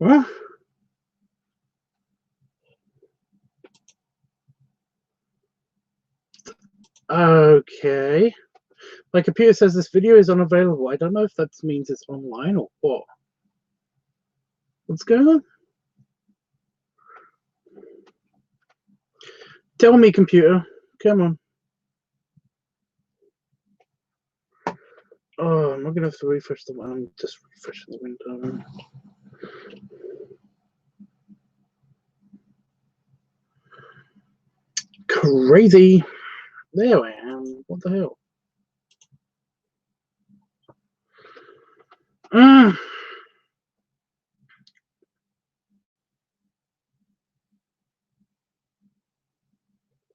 Well, okay. My computer says this video is unavailable. I don't know if that means it's online or what. What's going on? Tell me, computer. Come on. Oh, I'm not going to have to refresh the one. I'm just refreshing the window. Crazy. There I am. What the hell?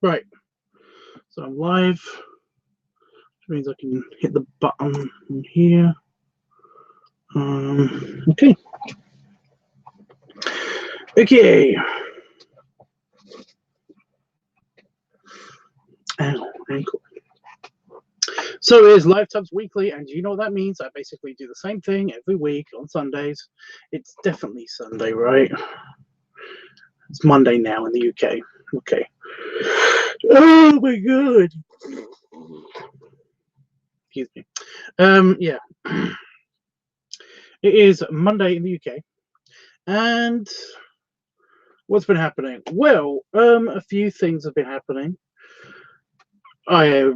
Right. So I'm live, which means I can hit the button here. Okay. Okay. Ow, ankle. So it is LiveTUBBs Weekly, and you know what that means? I basically do the same thing every week on Sundays. It's definitely Sunday, right? It's Monday now in the UK. Okay. Oh my god. Excuse me. Yeah. It is Monday in the UK. And what's been happening? Well, a few things have been happening. I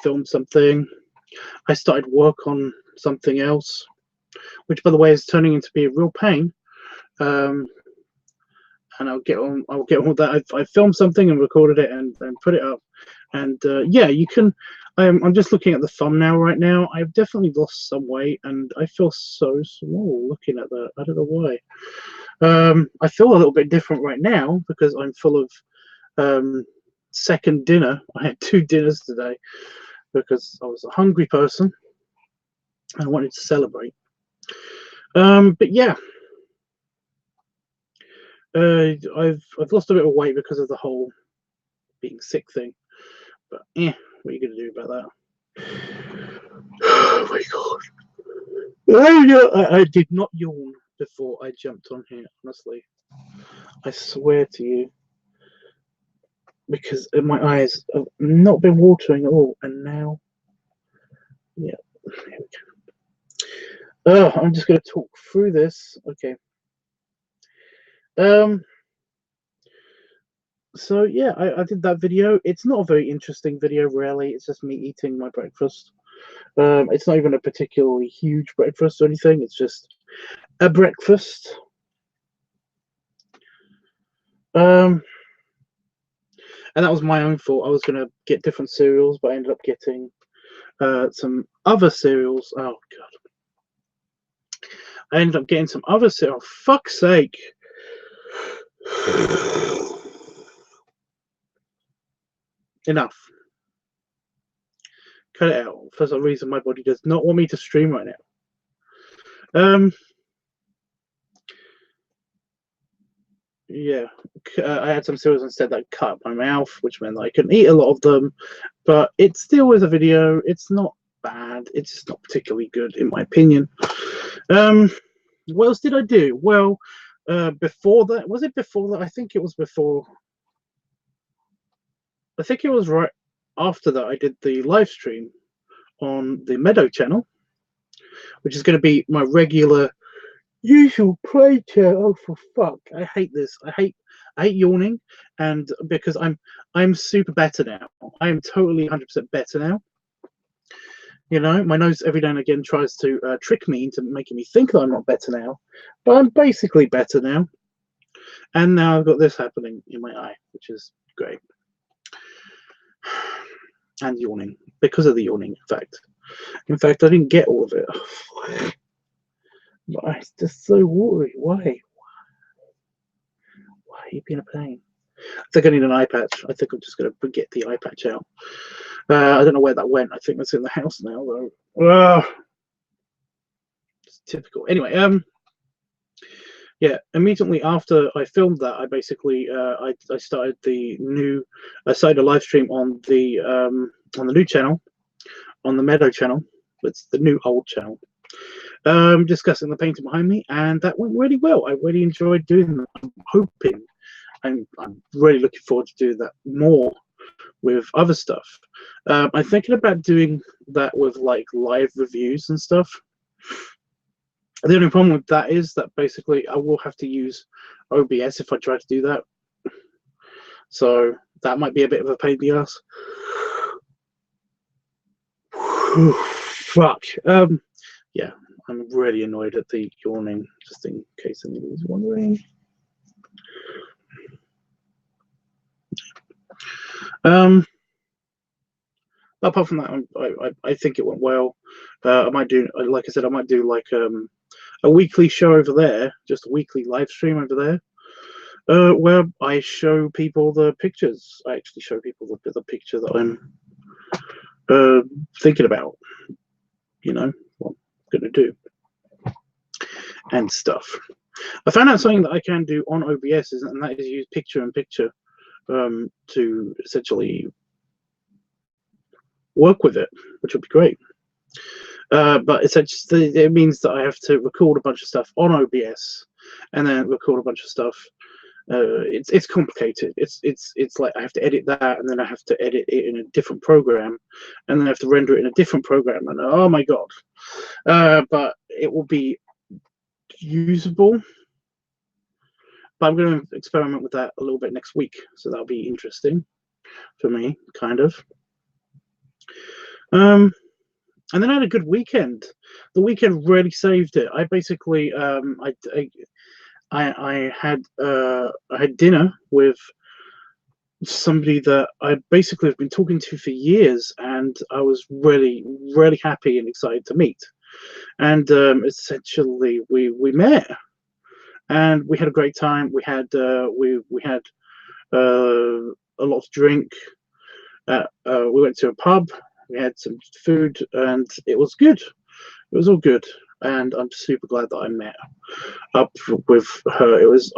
filmed something. I started work on something else, which, by the way, is turning into be a real pain. And I'll get on with that. I filmed something and recorded it and put it up. And yeah, you can. I'm just looking at the thumbnail right now. I've definitely lost some weight, and I feel so small looking at that. I don't know why. I feel a little bit different right now because I'm full of second dinner. I had 2 dinners today because I was a hungry person and wanted to celebrate. But yeah, I've lost a bit of weight because of the whole being sick thing. But yeah, what are you gonna do about that? Oh my god! I did not yawn before I jumped on here. Honestly, I swear to you, because my eyes have not been watering at all, and now, yeah, here we go. I'm just gonna talk through this. Okay. So yeah, I did that video. It's not a very interesting video, really. It's just me eating my breakfast. It's not even a particularly huge breakfast or anything. It's just a breakfast. And that was my own fault. I was gonna get different cereals, but I ended up getting some other cereals. Oh god! I ended up getting some other cereal. Oh, fuck's sake! Enough. Cut it out. For some reason, my body does not want me to stream right now. Yeah, I had some cereals instead that cut up my mouth, which meant that I couldn't eat a lot of them. But it still is a video. It's not bad. It's just not particularly good, in my opinion. What else did I do? Well, before that, was it before that? I think it was before. I think it was right after that I did the live stream on the Meadow channel, which is going to be my regular usual play channel. Oh, for fuck! I hate this. I hate yawning, and because I'm super better now. I am totally 100% better now. You know, my nose every now and again tries to trick me into making me think that I'm not better now, but I'm basically better now. And now I've got this happening in my eye, which is great. And yawning, because of the yawning, in fact, I didn't get all of it. But it's just so watery. Why are you being a pain? I think I need an eye patch. I think I'm just going to get the eye patch out. I don't know where that went. I think that's in the house now, though. It's typical. Anyway, yeah, immediately after I filmed that, I basically I started I started a live stream on the new channel, on the Meadow channel, It's the new old channel. Discussing the painting behind me, and that went really well. I really enjoyed doing that. I'm hoping, and I'm really looking forward to doing that more with other stuff. I'm thinking about doing that with like live reviews and stuff. The only problem with that is that basically I will have to use OBS if I try to do that. So that might be a bit of a pain in the ass. Fuck. Yeah, I'm really annoyed at the yawning, just in case anybody's wondering. Apart from that, I think it went well. I might do, like I said, I might do like a weekly show over there, just a weekly live stream over there, where I show people the pictures. I actually show people the picture that I'm thinking about, you know, what I'm going to do and stuff. I found out something that I can do on OBS, and that is use picture-in-picture to essentially work with it, which would be great. But essentially, it means that I have to record a bunch of stuff on OBS and then record a bunch of stuff. It's complicated. It's like I have to edit that, and then I have to edit it in a different program, and then I have to render it in a different program. And oh my god! But it will be usable. But I'm going to experiment with that a little bit next week, so that'll be interesting for me, kind of. And then I had a good weekend. The weekend really saved it. I basically I had dinner with somebody that I basically have been talking to for years, and I was really happy and excited to meet. And essentially we met, and we had a great time. We had we had a lot to drink. We went to a pub. We had some food, and it was good. It was all good, and I'm super glad that I met up with her. It was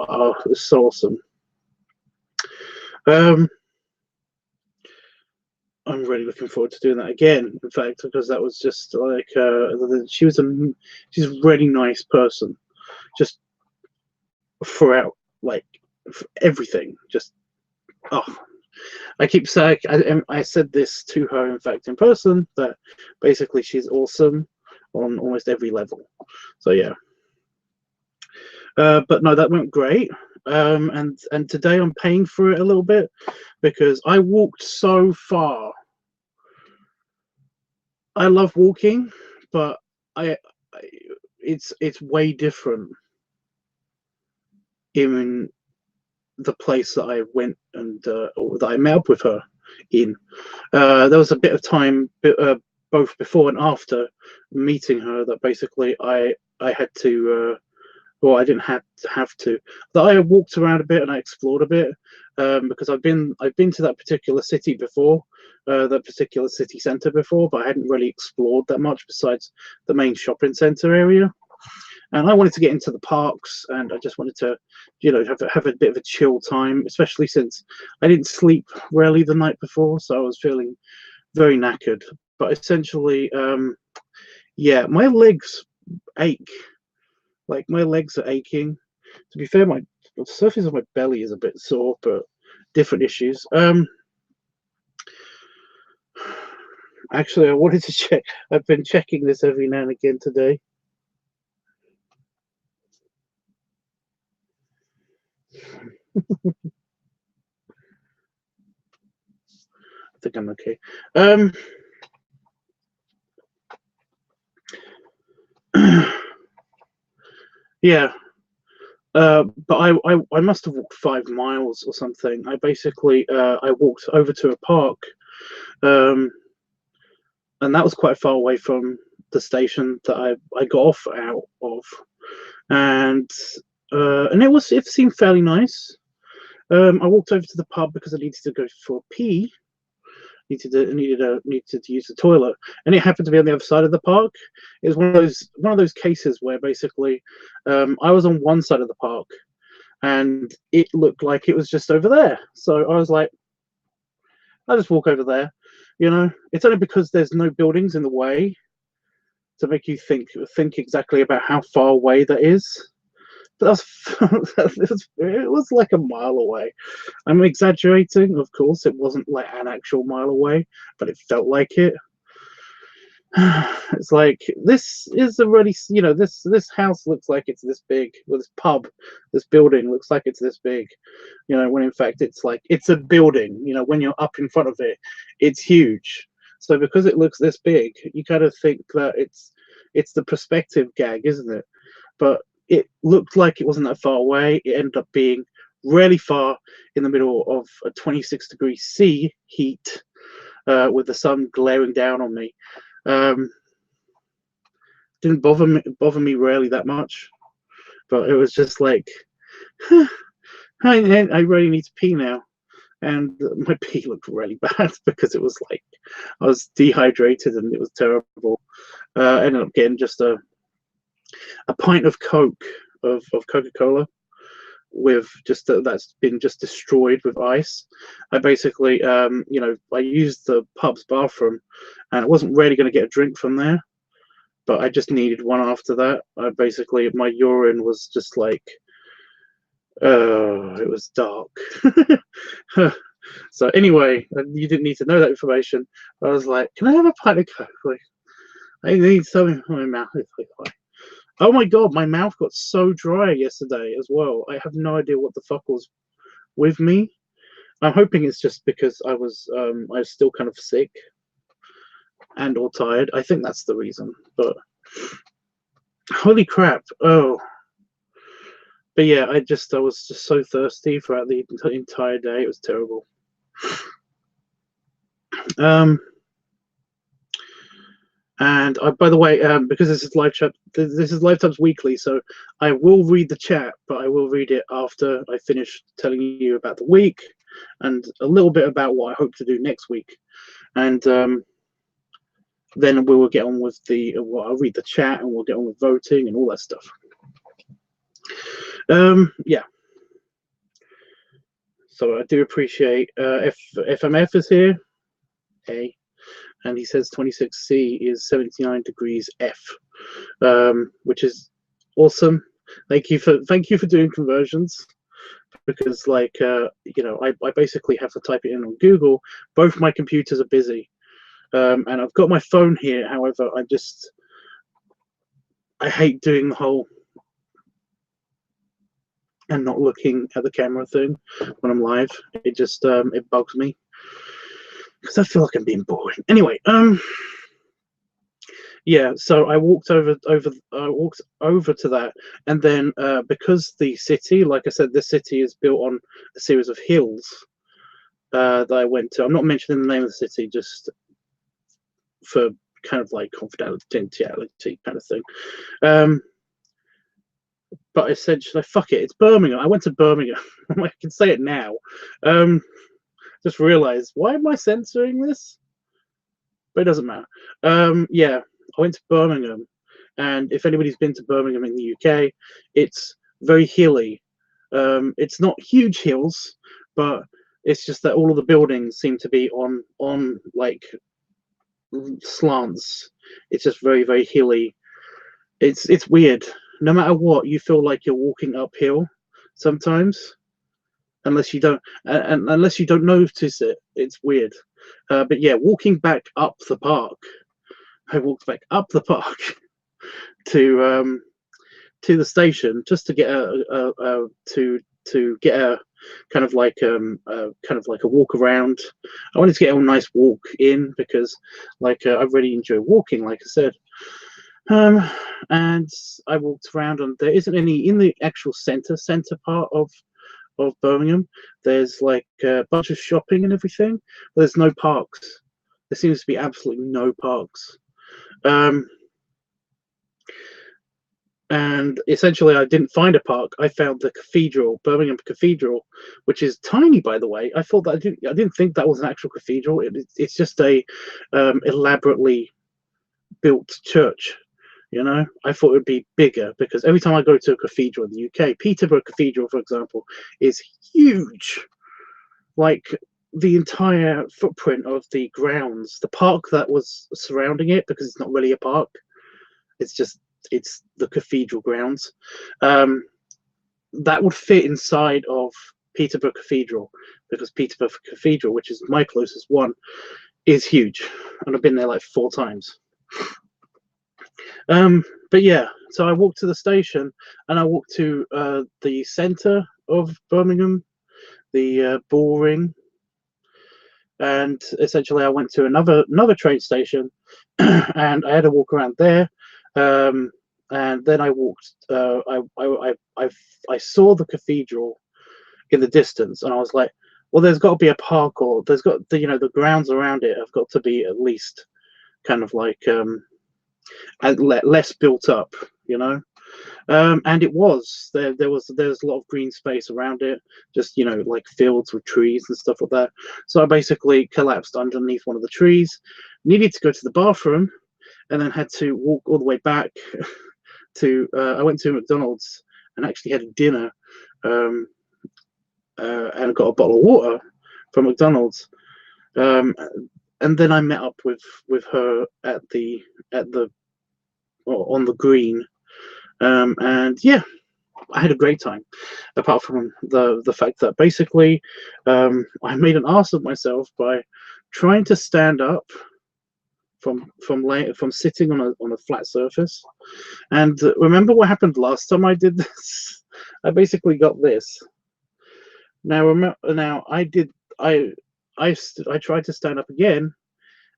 so awesome. I'm really looking forward to doing that again. In fact, because that was just like she's a really nice person, just throughout, like everything. Just I keep saying, I said this to her, in fact, in person, that basically she's awesome on almost every level. So yeah. But no, that went great. And today I'm paying for it a little bit because I walked so far. I love walking, but it's way different in the place that I went and or that I met up with her in. There was a bit of time, both before and after meeting her, that basically I had to. Well, I didn't have to. That I walked around a bit and I explored a bit because I've been to that particular city before, that particular city centre before, but I hadn't really explored that much besides the main shopping centre area. And I wanted to get into the parks, and I just wanted to, you know, have a bit of a chill time, especially since I didn't sleep really the night before, so I was feeling very knackered. But essentially, yeah, my legs ache. Like, my legs are aching. To be fair, the surface of my belly is a bit sore, but different issues. Actually, I wanted to check. I've been checking this every now and again today. I think I'm okay. Yeah. But I must have walked 5 miles or something. I basically I walked over to a park, and that was quite far away from the station that I got off out of, and it seemed fairly nice. I walked over to the pub because I needed to go for a pee. Needed to use the toilet, and it happened to be on the other side of the park. It was one of those cases where basically I was on one side of the park, and it looked like it was just over there. So I was like, I'll just walk over there. You know, it's only because there's no buildings in the way to make you think exactly about how far away that is. But it was like a mile away. I'm exaggerating, of course. It wasn't like an actual mile away, but it felt like it. It's like, this is already, this house looks like it's this big. Well, this pub, this building looks like it's this big, when in fact it's like, it's a building. When you're up in front of it, it's huge. So because it looks this big, you kind of think that it's the perspective gag, isn't it? But it looked like it wasn't that far away. It ended up being really far in the middle of a 26°C heat, with the sun glaring down on me. Didn't bother me really that much, but it was just like, I really need to pee now, and my pee looked really bad because it was like I was dehydrated and it was terrible. Ended up getting just a pint of Coke, of Coca-Cola, with just that's been just destroyed with ice. I basically, I used the pub's bathroom, and I wasn't really going to get a drink from there, but I just needed one after that. Basically, my urine was just like, it was dark. So anyway, you didn't need to know that information. I was like, can I have a pint of Coke? Like, I need something in my mouth. Like, oh my god, my mouth got so dry yesterday as well. I have no idea what the fuck was with me. I'm hoping it's just because I was still kind of sick and or tired. I think that's the reason. But holy crap! Oh, but yeah, I was just so thirsty throughout the entire day. It was terrible. And by the way, because this is live chat, this is LiveTUBBs Weekly, so I will read the chat, but I will read it after I finish telling you about the week and a little bit about what I hope to do next week, and then we will get on with I'll read the chat and we'll get on with voting and all that stuff. Yeah. So I do appreciate FMF is here. Hey. And he says 26°C is 79°F, which is awesome. Thank you for doing conversions, because like I basically have to type it in on Google. Both my computers are busy, and I've got my phone here. However, I hate doing the whole and not looking at the camera thing when I'm live. It just it bugs me, because I feel like I'm being boring. Anyway, yeah. So I walked over to that, and then because the city, like I said, this city is built on a series of hills that I went to. I'm not mentioning the name of the city, just for kind of like confidentiality kind of thing. But essentially, fuck it, it's Birmingham. I went to Birmingham. I can say it now. Just realized, why am I censoring this? But it doesn't matter. Yeah, I went to Birmingham, and if anybody's been to Birmingham in the UK, it's very hilly. It's not huge hills, but it's just that all of the buildings seem to be on like slants. It's just very, very hilly. It's weird. No matter what, you feel like you're walking uphill sometimes, unless you don't notice it. It's weird. But yeah, walking back up the park, I walked back up the park to the station just to get to get a kind of like a walk around. I wanted to get a nice walk in, because like I really enjoy walking, like I said. And I walked around, and there isn't any in the actual center part of Birmingham. There's like a bunch of shopping and everything, but there's no parks. There seems to be absolutely no parks. And essentially, I didn't find a park. I found the cathedral, Birmingham Cathedral, which is tiny, by the way. I thought that I didn't think that was an actual cathedral. It's just a elaborately built church. I thought it would be bigger, because every time I go to a cathedral in the UK, Peterborough Cathedral, for example, is huge. Like the entire footprint of the grounds, the park that was surrounding it, because it's not really a park, it's the cathedral grounds. That would fit inside of Peterborough Cathedral, because Peterborough Cathedral, which is my closest one, is huge, and I've been there like 4 times. But yeah, so I walked to the station, and I walked to the centre of Birmingham, the Bull Ring, and essentially I went to another train station, and I had to walk around there. And then I walked. I saw the cathedral in the distance, and I was like, well, there's got to be a park, or there's got the, the grounds around it have got to be at least kind of like less built up, and it was there's a lot of green space around it, just like fields with trees and stuff like that. So I basically collapsed underneath one of the trees, needed to go to the bathroom, and then had to walk all the way back to I went to McDonald's and actually had dinner, and got a bottle of water from McDonald's, and then I met up with her on the green, and yeah, I had a great time. Apart from the fact that basically I made an ass of myself by trying to stand up from sitting on a flat surface. And remember what happened last time I did this? I basically got this. Now I tried to stand up again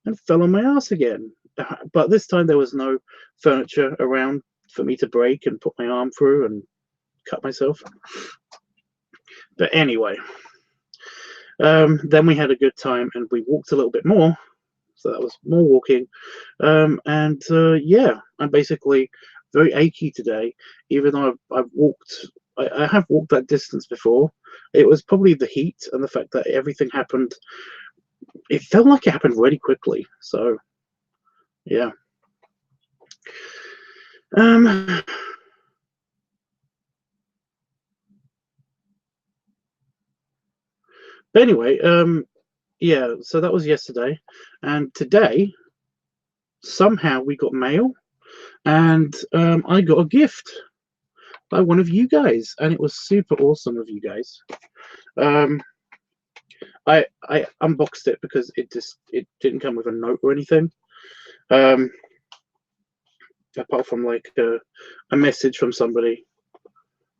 and fell on my ass again. But this time there was no furniture around for me to break and put my arm through and cut myself. But anyway, then we had a good time and we walked a little bit more. So that was more walking. And yeah, I'm basically very achy today, even though I have walked that distance before. It was probably the heat and the fact that everything happened. It felt like it happened really quickly. So yeah. But anyway, yeah, so that was yesterday, and today somehow we got mail, and I got a gift by one of you guys, and it was super awesome of you guys. I unboxed it because it didn't come with a note or anything, apart from like a message from somebody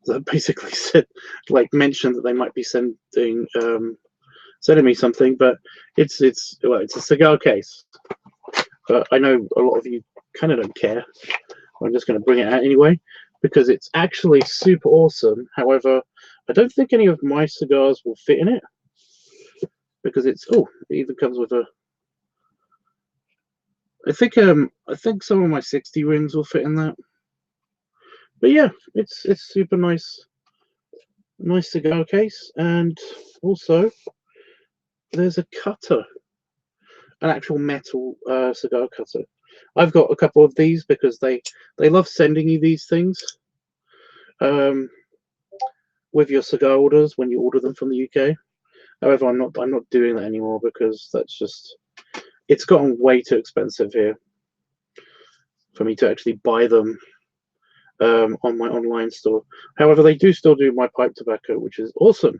that basically said, like, mentioned that they might be sending me something, but it's a cigar case. But I know a lot of you kind of don't care. I'm just going to bring it out anyway because it's actually super awesome. However, I don't think any of my cigars will fit in it because it even comes with a. I think some of my 60 rings will fit in that. But yeah, it's super nice cigar case, and also there's a cutter, an actual metal cigar cutter. I've got a couple of these because they love sending you these things with your cigar orders when you order them from the UK. However, I'm not doing that anymore because it's gotten way too expensive here for me to actually buy them on my online store. However, they do still do my pipe tobacco, which is awesome.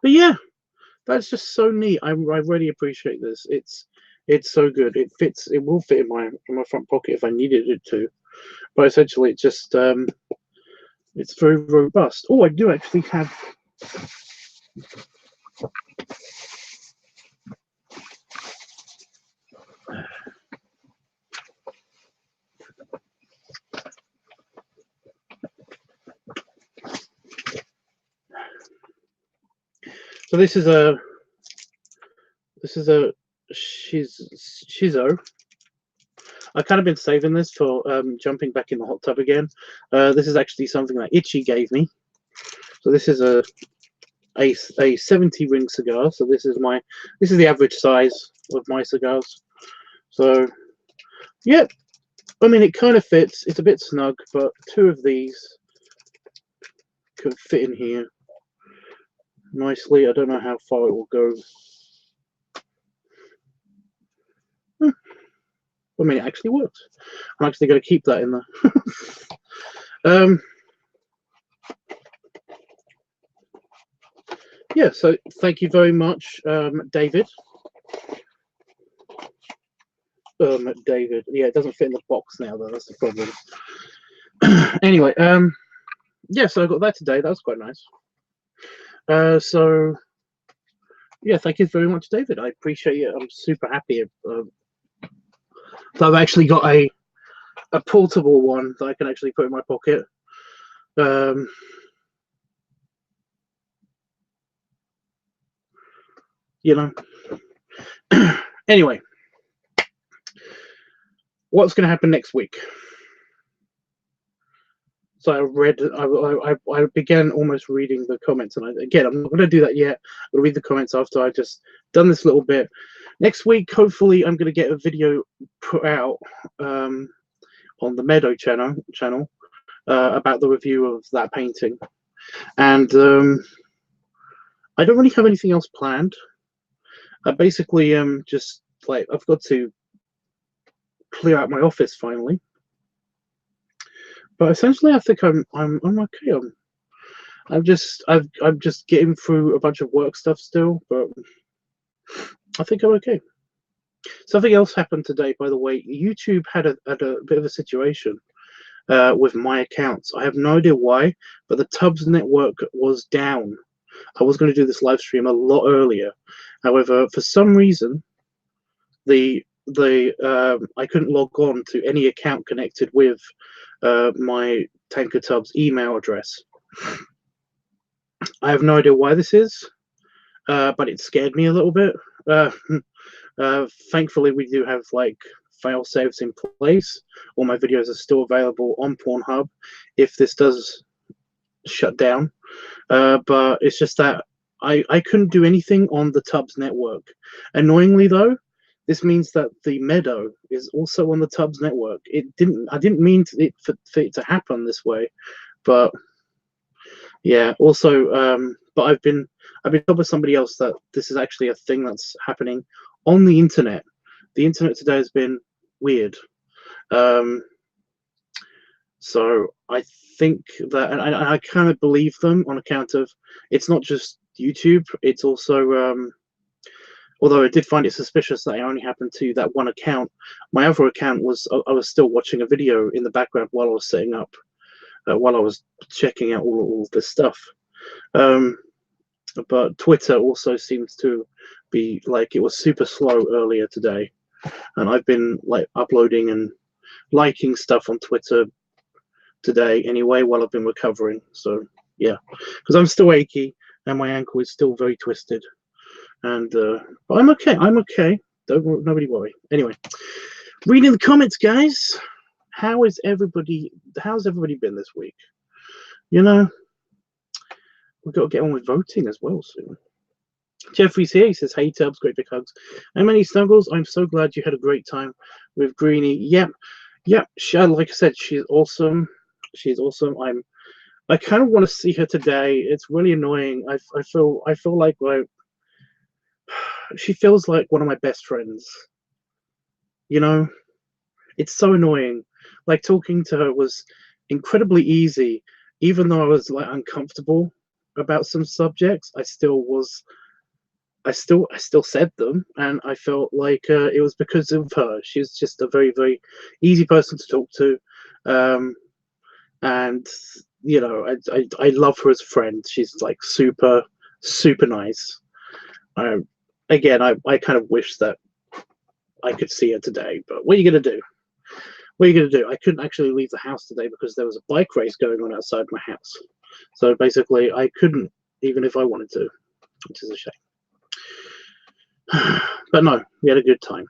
But yeah, that's just so neat. I really appreciate this. It's so good. It will fit in my front pocket if I needed it to. But essentially, it's just it's very robust. Oh, I do actually have. So this is a Shizo. I've kind of been saving this for jumping back in the hot tub again. This is actually something that Itchy gave me. So this is a 70 ring cigar. So this is the average size of my cigars. So yeah, I mean it kind of fits. It's a bit snug, but 2 of these could fit in here nicely. I don't know how far it will go. I mean, it actually works. I'm actually going to keep that in there. Yeah, so thank you very much, David. David. Yeah, it doesn't fit in the box now, though. That's the problem. Anyway, yeah, so I got that today. That was quite nice. So, yeah, thank you very much, David. I appreciate it. I'm super happy that I've actually got a portable one that I can actually put in my pocket. You know. Anyway, what's going to happen next week? So I began almost reading the comments, and again, I'm not going to do that yet. I'm going to read the comments after I've just done this little bit. Next week, hopefully, I'm going to get a video put out on the Meadow channel about the review of that painting. And I don't really have anything else planned. I basically just like I've got to clear out my office finally. But essentially, I think I'm okay. I'm just getting through a bunch of work stuff still, but I think I'm okay. Something else happened today, by the way. YouTube had a bit of a situation with my accounts. I have no idea why, but the Tubbs network was down. I was going to do this live stream a lot earlier. However, for some reason, I couldn't log on to any account connected with my Tanker Tubbs email address. I have no idea why this is, but it scared me a little bit. Thankfully, we do have like fail safes in place. All my videos are still available on Pornhub if this does shut down. But it's just that I couldn't do anything on the Tubbs network. Annoyingly, though, this means that the Meadow is also on the Tubbs network. I didn't mean for it to happen this way, but yeah. Also, but I've been told by somebody else that this is actually a thing that's happening on the internet. The internet today has been weird. So I think that, and I kind of believe them on account of it's not just YouTube. It's also, although I did find it suspicious that it only happened to that one account. My other account was I was still watching a video in the background while I was setting up, while I was checking out all this stuff. But Twitter also seems to be like it was super slow earlier today, and I've been like uploading and liking stuff on Twitter today anyway while I've been recovering. So yeah, because I'm still achy and my ankle is still very twisted, and but I'm okay. Nobody worry. Anyway, reading the comments, guys. How's everybody been this week? You know, we've got to get on with voting as well soon. Jeffrey's here. He says, "Hey Tubbs, great big hugs and many snuggles. I'm so glad you had a great time with Greenie." Yep. Like I said, she's awesome. She's awesome. I kind of want to see her today. It's really annoying. I feel like she feels like one of my best friends. You know, it's so annoying. Like talking to her was incredibly easy, even though I was like uncomfortable about some subjects. I still said them, and I felt like it was because of her. She's just a very, very easy person to talk to, and you know, I love her as a friend. She's like super, super nice. Again, I kind of wish that I could see her today, but what are you gonna do? What are you gonna do? I couldn't actually leave the house today because there was a bike race going on outside my house. So basically, I couldn't even if I wanted to, which is a shame. But no, we had a good time.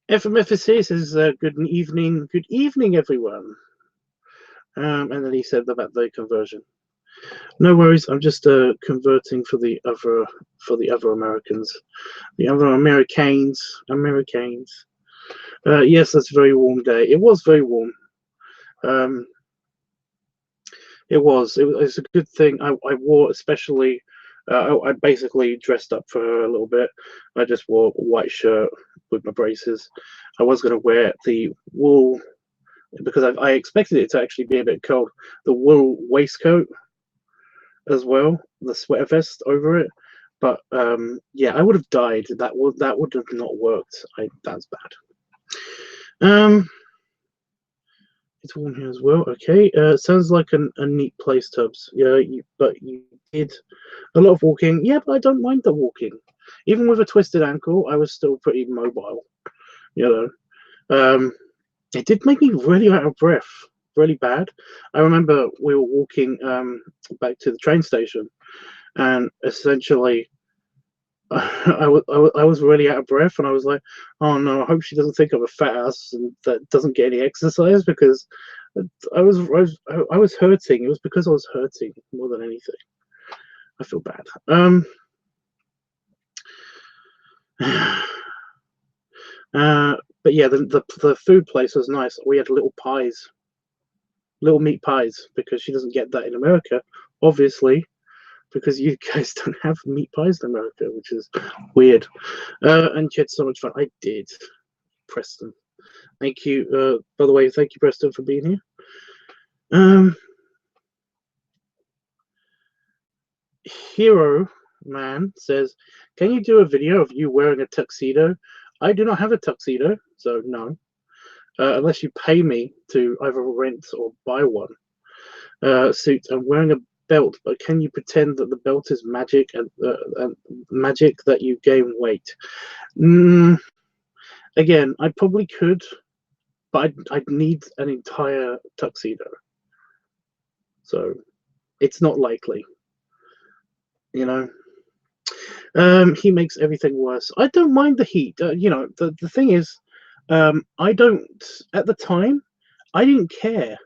FMFSC says good evening everyone. And then he said about the conversion. No worries, I'm just converting for the other Americans, the other Americans. Yes, that's a very warm day. It was very warm. It was a good thing. I wore especially I basically dressed up for her a little bit. I just wore a white shirt with my braces. I was going to wear the wool, because I expected it to actually be a bit cold, the wool waistcoat as well, the sweater vest over it. But yeah, I would have died. That would have not worked. That's bad. It's warm here as well. Okay, sounds like a neat place, Tubbs. Yeah, but you did a lot of walking. Yeah, but I don't mind the walking. Even with a twisted ankle, I was still pretty mobile. You know, it did make me really out of breath, really bad. I remember we were walking back to the train station, and essentially, I was really out of breath, and I was like, "Oh no, I hope she doesn't think I'm a fat ass and that doesn't get any exercise," because I was hurting. It was because I was hurting more than anything. I feel bad. But yeah, the food place was nice. We had little pies, little meat pies, because she doesn't get that in America, obviously, because you guys don't have meat pies in America, which is weird. And she had so much fun. I did, Preston. Thank you. By the way, thank you, Preston, for being here. Hero Man says, "Can you do a video of you wearing a tuxedo?" I do not have a tuxedo, so no. Unless you pay me to either rent or buy one suit. I'm wearing a belt, but can you pretend that the belt is magic and magic that you gain weight? Again, I probably could, but I'd need an entire tuxedo, so it's not likely. You know, he makes everything worse. I don't mind the heat. You know, the thing is, I don't. At the time, I didn't care.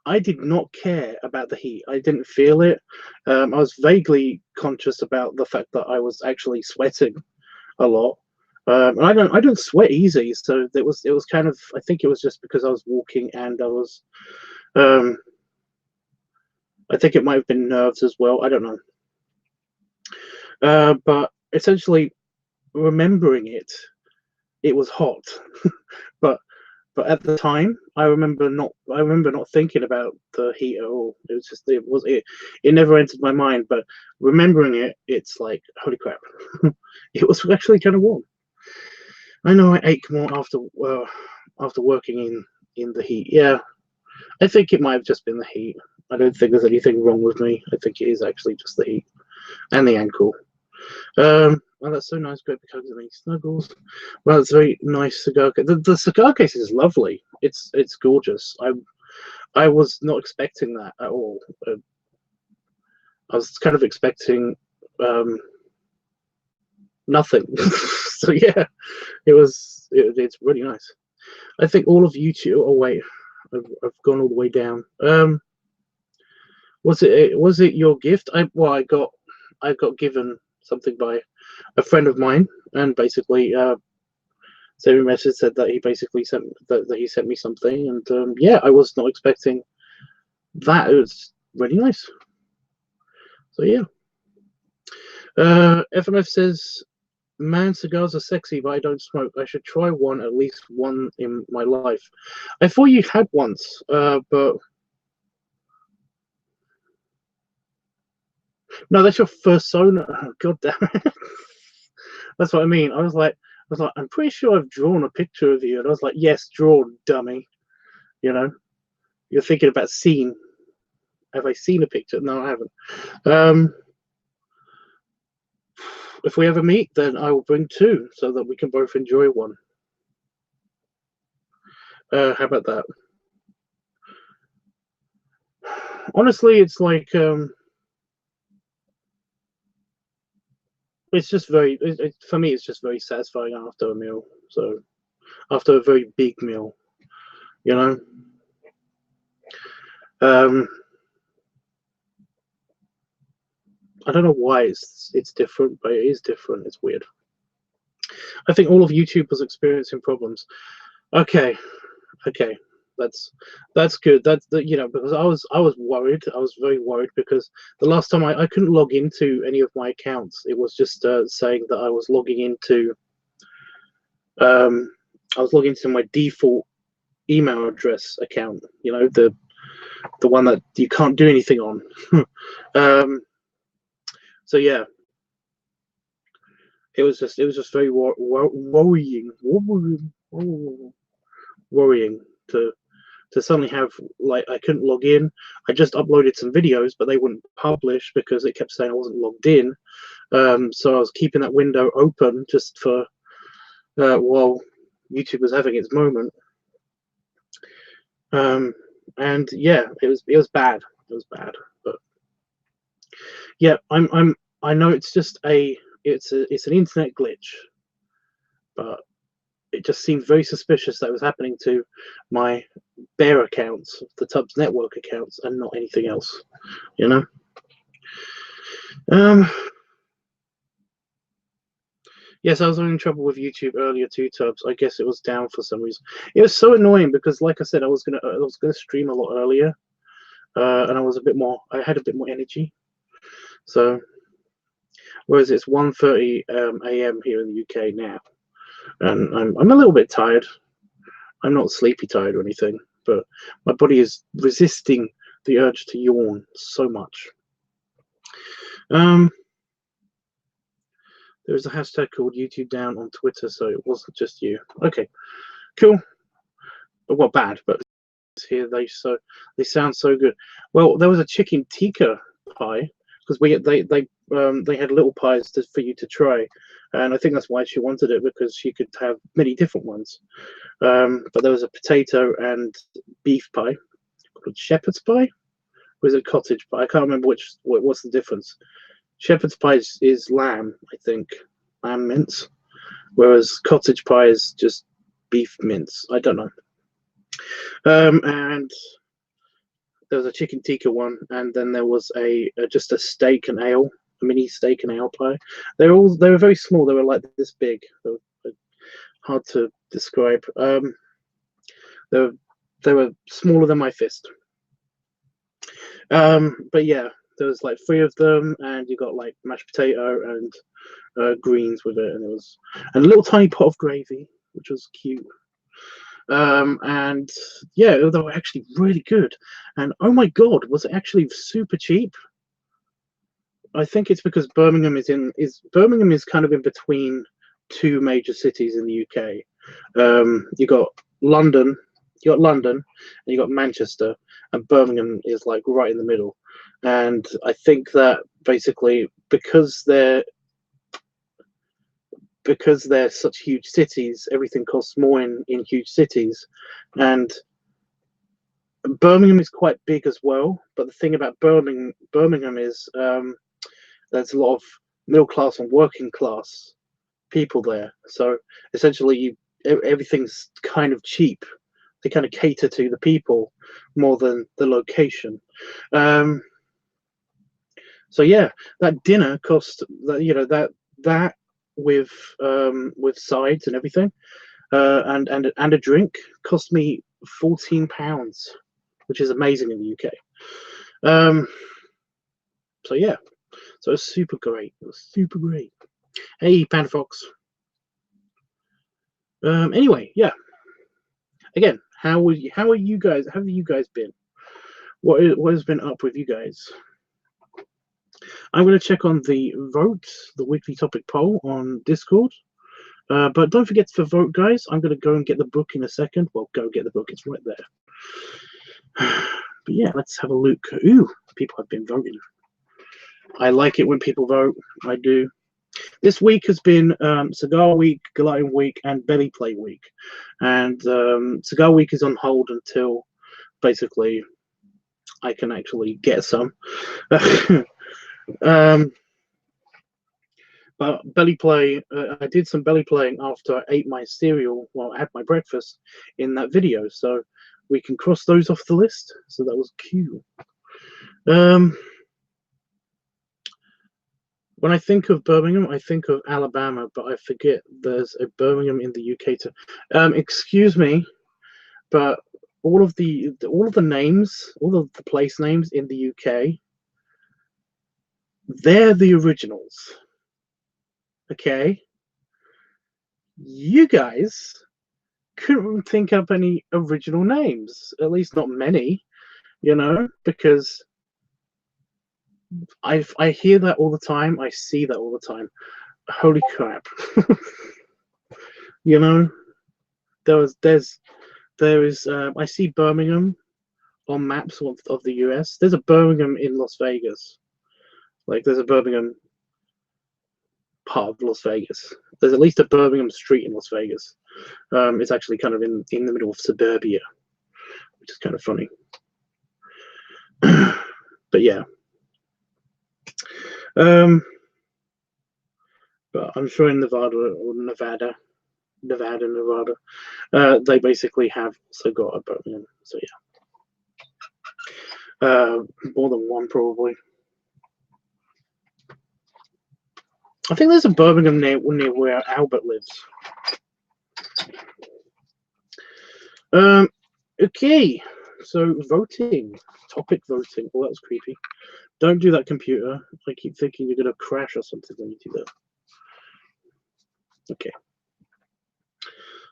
I did not care about the heat. I didn't feel it. I was vaguely conscious about the fact that I was actually sweating a lot. And I don't sweat easy, so it was kind of, I think it was just because I was walking and I was I think it might have been nerves as well. I don't know. But essentially, remembering it, it was hot. but but at the time, I remember not thinking about the heat at all. It was just it never entered my mind. But remembering it, it's like, holy crap, it was actually kind of warm. I know I ache more after working in the heat. Yeah, I think it might have just been the heat. I don't think there's anything wrong with me. I think it is actually just the heat and the ankle. Oh, that's so nice. Great because of me snuggles. Well, it's a very nice cigar case. The cigar case is lovely. It's gorgeous. I was not expecting that at all. I was kind of expecting nothing. So yeah, it's really nice. I think all of YouTube. Oh wait, I've gone all the way down. Was it your gift? I got given something by a friend of mine, and basically sent me a message, said that he basically sent that he sent me something, and yeah, I was not expecting that. It was really nice. So yeah. FMF says, "Man, cigars are sexy, but I don't smoke. I should try one, at least one in my life." I thought you had once, but no, that's your first Sona. Oh, God damn it. That's what I mean. I was like, I'm pretty sure I've drawn a picture of you, and I was like, yes, draw, dummy. You know, you're thinking about seen. Have I seen a picture? No, I haven't. If we ever meet, then I will bring two so that we can both enjoy one. How about that? Honestly, it's like it's just very. For me, it's just very satisfying after a meal. So after a very big meal, you know. I don't know why it's different, but it is different. It's weird. I think all of YouTube was experiencing problems. Okay. that's good. That's the, you know, because I was worried. I was very worried because the last time I couldn't log into any of my accounts. It was just saying that I was logging into I was logging into my default email address account. You know, the one that you can't do anything on. So yeah, it was just very worrying to suddenly have, like, I couldn't log in. I just uploaded some videos, but they wouldn't publish because it kept saying I wasn't logged in. So I was keeping that window open just for while YouTube was having its moment. And yeah, it was bad. It was bad, but yeah, I know it's just it's an internet glitch, but it just seemed very suspicious that it was happening to my bare accounts, the Tubbs network accounts, and not anything else, you know. Yes, I was having trouble with YouTube earlier too, Tubbs. I guess it was down for some reason. It was so annoying because, like I said, I was gonna stream a lot earlier, and I had a bit more energy. So, whereas it's 1:30 a.m. here in the UK now, and I'm a little bit tired. I'm not sleepy tired or anything, but my body is resisting the urge to yawn so much. There's a hashtag called YouTube down on Twitter, so it wasn't just you. Okay, cool. Well, bad, but here they sound so good. Well, there was a chicken tikka pie because they had little pies for you to try, and I think that's why she wanted it, because she could have many different ones. But there was a potato and beef pie called shepherd's pie. Or is it cottage pie? I can't remember what's the difference. Shepherd's pie is lamb, I think, lamb mince, whereas cottage pie is just beef mince. I don't know. And there was a chicken tikka one, and then there was just a steak and ale, a mini steak and ale pie. They were very small. They were like this big. They were hard to describe. They were smaller than my fist. But yeah, there was like 3 of them, and you got like mashed potato and greens with it, and a little tiny pot of gravy, which was cute. And yeah, they were actually really good. And oh my god, was it actually super cheap? I think it's because Birmingham is kind of in between 2 major cities in the UK. You got London, and you got Manchester, and Birmingham is like right in the middle. And I think that basically because they're such huge cities, everything costs more in huge cities. And Birmingham is quite big as well. But the thing about Birmingham is there's a lot of middle class and working class people there. So essentially, everything's kind of cheap. They kind of cater to the people more than the location. So yeah, that dinner cost that with sides and everything, and a drink cost me £14, which is amazing in the UK. So yeah, so it was super great. It was super great. Hey, Panda Fox. Anyway, yeah. Again, how are you guys? How have you guys been? What has been up with you guys? I'm going to check on the vote, the weekly topic poll on Discord. But don't forget to vote, guys. I'm going to go and get the book in a second. Well, go get the book. It's right there. But yeah, let's have a look. Ooh, people have been voting. I like it when people vote. I do. This week has been Cigar Week, Glutton Week, and Belly Play Week. And Cigar Week is on hold until basically I can actually get some. But belly play, I did some belly playing after I ate my cereal, well, I had my breakfast in that video, so we can cross those off the list. So that was cute. When I think of Birmingham, I think of Alabama, but I forget there's a Birmingham in the UK too. Excuse me, but all of the names, all of the place names in the UK, they're the originals. Okay, you guys couldn't think up any original names, at least not many, you know, because I hear that all the time, I see that all the time. Holy crap. You know, there is I see Birmingham on maps of the US. There's a Birmingham in Las Vegas. Like, there's a Birmingham part of Las Vegas. There's at least a Birmingham street in Las Vegas. It's actually kind of in the middle of suburbia, which is kind of funny. But yeah. But I'm sure in Nevada, they basically have also got a Birmingham. So yeah, more than one probably. I think there's a Birmingham near where Albert lives. Okay, so voting, topic voting. Oh, that was creepy. Don't do that, computer. I keep thinking you're gonna crash or something when you do that. Okay.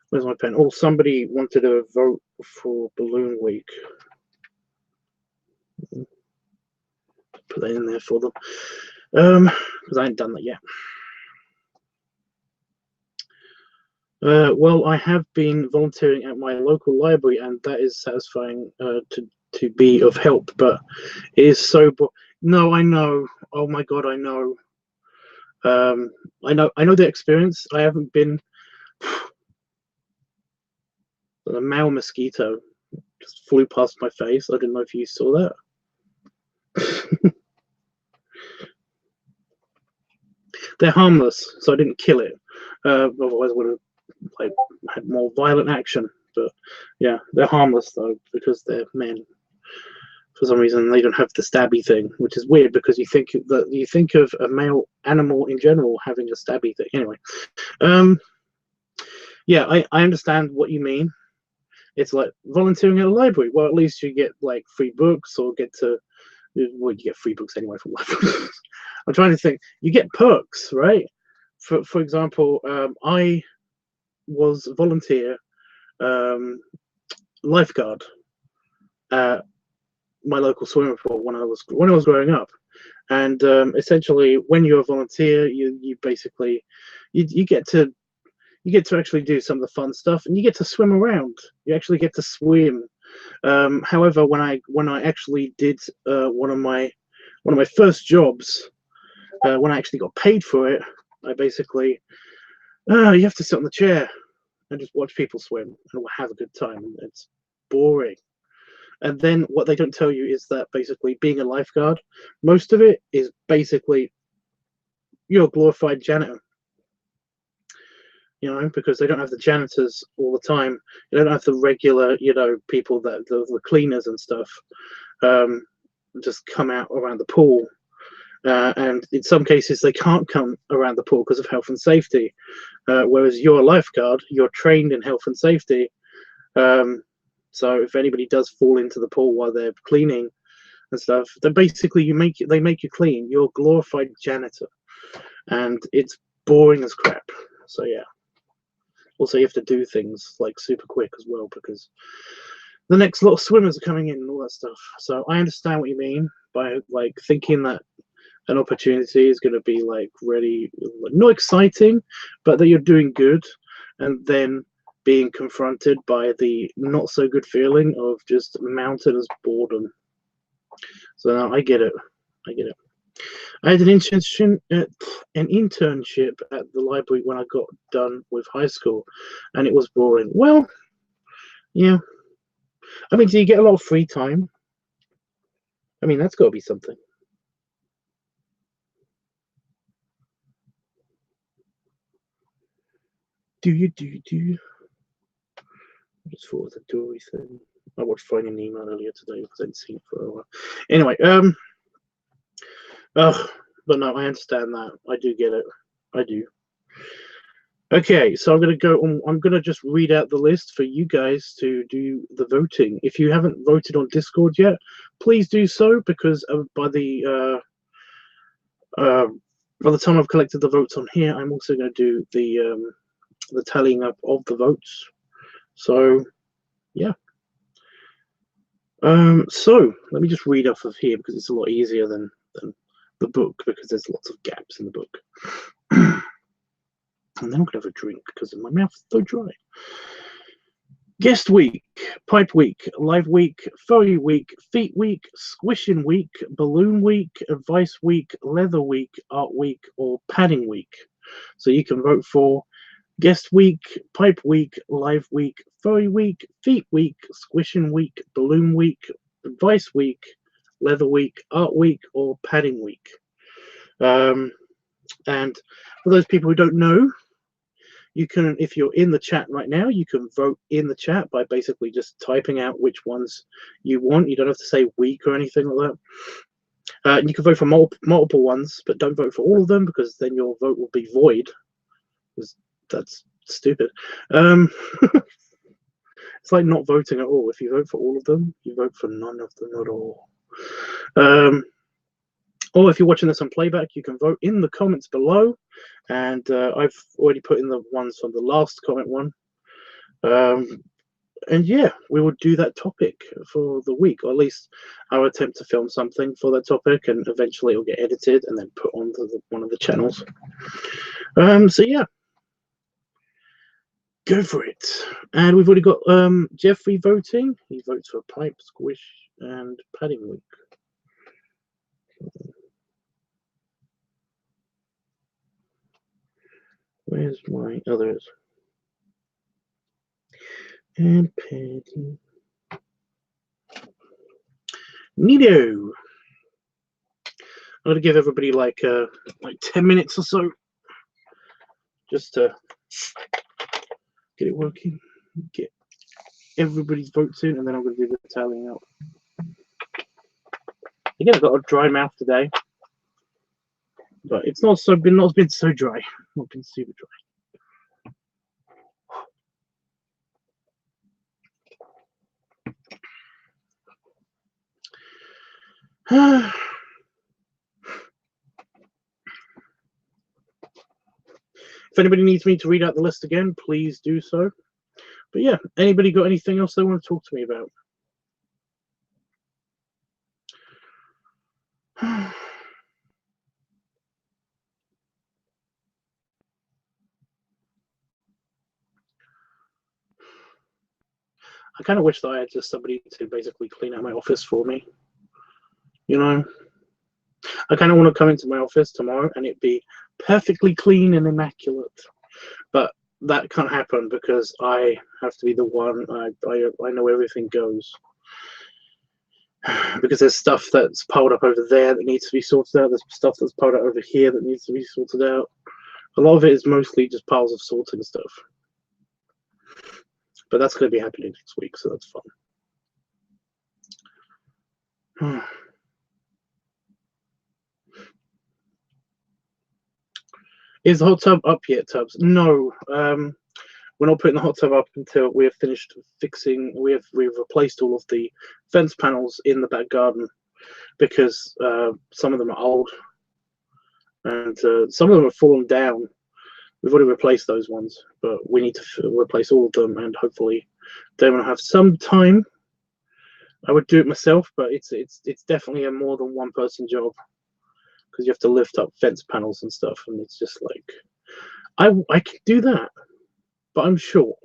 Where's my pen? Oh, somebody wanted to vote for Balloon Week. Put that in there for them. Because I ain't done that yet. Well, I have been volunteering at my local library, and that is satisfying to be of help. But it is so. No, I know. Oh my God, I know. I know the experience. I haven't been. A male mosquito just flew past my face. I didn't know if you saw that. They're harmless, so I didn't kill it. Otherwise, I would have had more violent action. But yeah, they're harmless though because they're men. For some reason, they don't have the stabby thing, which is weird because you think of a male animal in general having a stabby thing. Anyway, yeah, I understand what you mean. It's like volunteering at a library. Well, at least you get like free books or get to. Well, you get free books anyway from libraries. I'm trying to think. You get perks, right? For example, I was volunteer lifeguard at my local swimming pool when I was growing up, and essentially, when you're a volunteer, you basically you get to actually do some of the fun stuff, and you get to swim around. You actually get to swim. However, when I actually did one of my first jobs, when I actually got paid for it, I basically you have to sit on the chair and just watch people swim and have a good time. It's boring. And then what they don't tell you is that basically being a lifeguard, most of it is basically you're a glorified janitor. You know, because they don't have the janitors all the time. They don't have the regular, people that the cleaners and stuff just come out around the pool. And in some cases, they can't come around the pool because of health and safety. Whereas you're a lifeguard, you're trained in health and safety. So if anybody does fall into the pool while they're cleaning and stuff, then basically they make you clean. You're a glorified janitor, and it's boring as crap. So yeah. Also, you have to do things like super quick as well because the next lot of swimmers are coming in and all that stuff. So I understand what you mean by like thinking that an opportunity is going to be like really not exciting, but that you're doing good, and then being confronted by the not so good feeling of just mountainous boredom. So now I get it. I had an internship at the library when I got done with high school, and it was boring. Well, yeah. I mean, do you get a lot of free time? I mean, that's got to be something. Do you? I just thought of the Dory thing. I watched Finding Nemo earlier today because I hadn't seen it for a while. Anyway, but no, I understand that. I do get it. I do. Okay, so I'm going to go on. I'm going to just read out the list for you guys to do the voting. If you haven't voted on Discord yet, please do so, because by the time I've collected the votes on here, I'm also going to do the tallying up of the votes. So yeah. So let me just read off of here, because it's a lot easier than the book, because there's lots of gaps in the book. And then I'm gonna have a drink because my mouth is so dry. Guest week, pipe week, live week, furry week, feet week, squishing week, balloon week, advice week, leather week, art week, or padding week. So you can vote for guest week, pipe week, live week, furry week, feet week, squishing week, balloon week, advice week, leather week, art week, or padding week. And for those people who don't know, you can, if you're in the chat right now, you can vote in the chat by basically just typing out which ones you want. You don't have to say week or anything like that. You can vote for multiple ones, but don't vote for all of them, because then your vote will be void. That's stupid. It's like not voting at all. If you vote for all of them, you vote for none of them at all. Or if you're watching this on playback, you can vote in the comments below. And I've already put in the ones from the last comment one. And yeah, we will do that topic for the week, or at least I'll attempt to film something for that topic, and eventually it'll get edited and then put on one of the channels. So yeah, go for it. And we've already got Jeffrey voting. He votes for pipe, squish, and padding week. Where's my others? And padding. Neato. I'm gonna give everybody like 10 minutes or so, just to get it working, get everybody's votes in, and then I'm gonna do the tallying up. Again, I've got a dry mouth today, but it's not been so dry, not been super dry. If anybody needs me to read out the list again, please do so. But yeah, anybody got anything else they want to talk to me about? I kind of wish that I had just somebody to basically clean out my office for me. You know, I kind of want to come into my office tomorrow and it be perfectly clean and immaculate. But that can't happen because I have to be the one. I know everything goes. Because there's stuff that's piled up over there that needs to be sorted out. There's stuff that's piled up over here that needs to be sorted out. A lot of it is mostly just piles of sorting stuff. But that's going to be happening next week, so that's fun. Is the hot tub up yet, Tubbs? No. We're not putting the hot tub up until we have finished fixing. We've replaced all of the fence panels in the back garden, because some of them are old and some of them have fallen down. We've already replaced those ones, but we need to replace all of them, and hopefully they will have some time. I would do it myself, but it's definitely a more than one person job, because you have to lift up fence panels and stuff, and it's just like I can do that, but I'm short.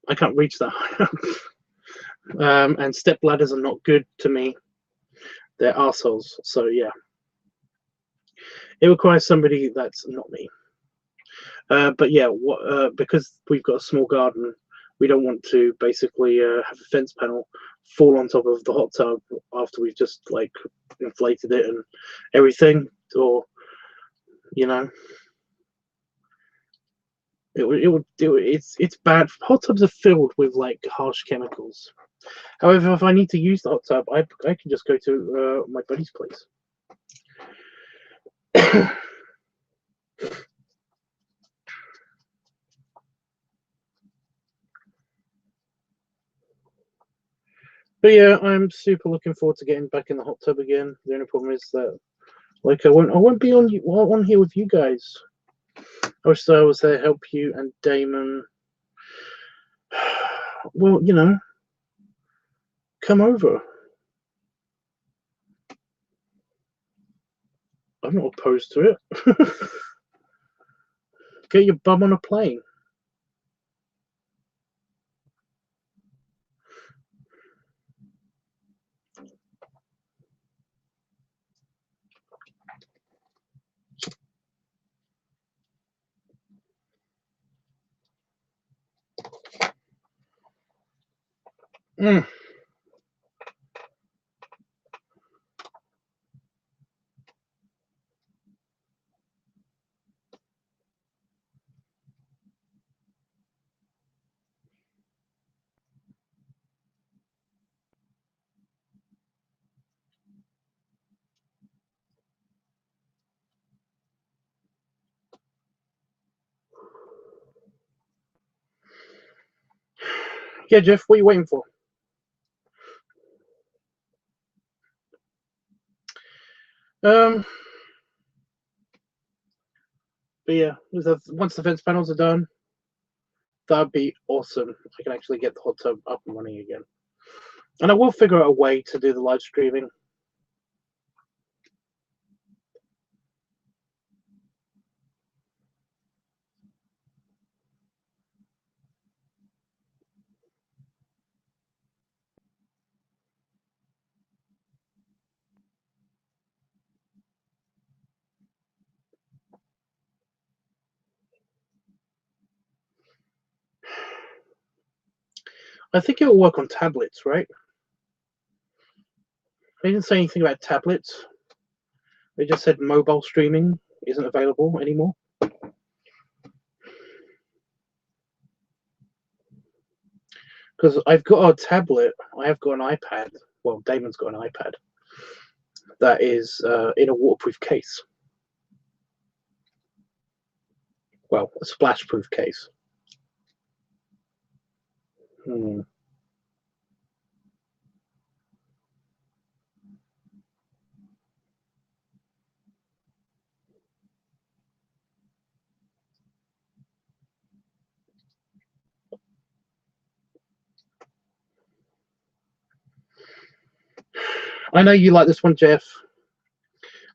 I can't reach that high up. And step ladders are not good to me. They're arseholes. So yeah, it requires somebody that's not me. But yeah, because we've got a small garden, we don't want to basically have a fence panel fall on top of the hot tub after we've just like inflated it and everything, or you know, it's bad. Hot tubs are filled with like harsh chemicals. However, if I need to use the hot tub, I can just go to my buddy's place. But yeah, I'm super looking forward to getting back in the hot tub again. The only problem is that, like, I won't be on here with you guys. I wish I was there to help you and Damon. Well, you know, come over. I'm not opposed to it. Get your bum on a plane. Mm. Yeah, Jeff, what are you waiting for? But yeah, once the fence panels are done, that'd be awesome. I can actually get the hot tub up and running again. And I will figure out a way to do the live streaming. I think it will work on tablets, right? They didn't say anything about tablets. They just said mobile streaming isn't available anymore. Because I've got a tablet, I have got an iPad. Well, Damon's got an iPad that is in a waterproof case. Well, a splash-proof case. I know you like this one, Jeff.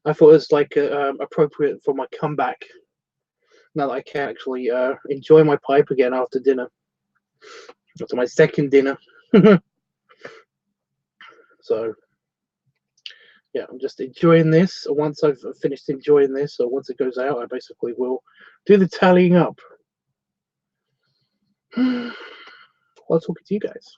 I thought it was like appropriate for my comeback. Now that I can actually enjoy my pipe again after dinner, after my second dinner. So yeah, I'm just enjoying this. Once I've finished enjoying this, or once it goes out, I basically will do the tallying up while talking to you guys.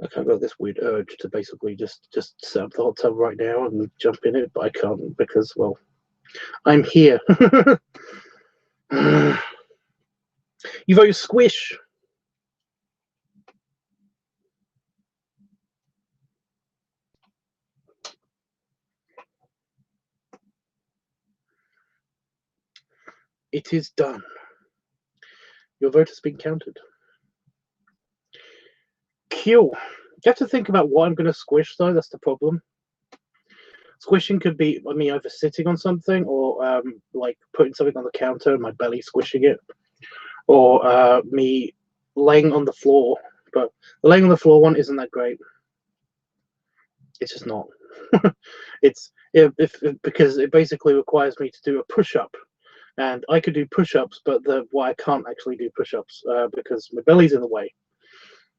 I've got this weird urge to basically just set up the hot tub right now and jump in it, but I can't because, well, I'm here. You vote squish. It is done. Your vote has been counted. Q. You have to think about what I'm going to squish, though. That's the problem. Squishing could be, I mean, either sitting on something or like putting something on the counter and my belly squishing it, or me laying on the floor. But the laying on the floor one isn't that great. It's just not. It's because it basically requires me to do a push-up, and I could do push-ups, but I can't actually do push-ups because my belly's in the way.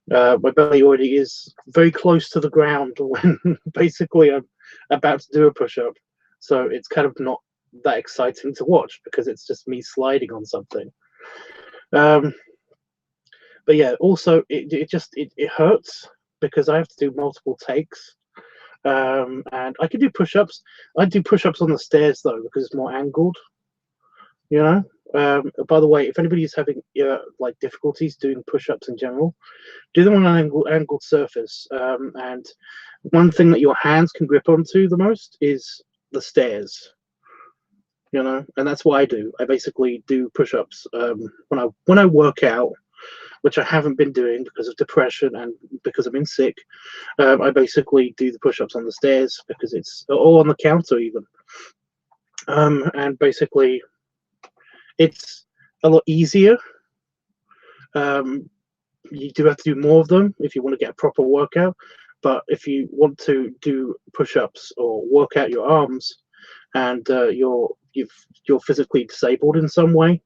My belly already is very close to the ground when basically I'm about to do a push-up, so it's kind of not that exciting to watch because it's just me sliding on something. But But yeah, also it hurts because I have to do multiple takes. And I can do push-ups. I do push-ups on the stairs though because it's more angled. You know. By the way, if anybody's having like difficulties doing push-ups in general, do them on an angled surface. And one thing that your hands can grip onto the most is the stairs. You know, and that's what I do. I basically do push-ups when I work out, which I haven't been doing because of depression and because I've been sick. I basically do the push-ups on the stairs because it's or on the counter even. And basically, it's a lot easier. You do have to do more of them if you want to get a proper workout. But if you want to do push-ups or work out your arms, and you're physically disabled in some way,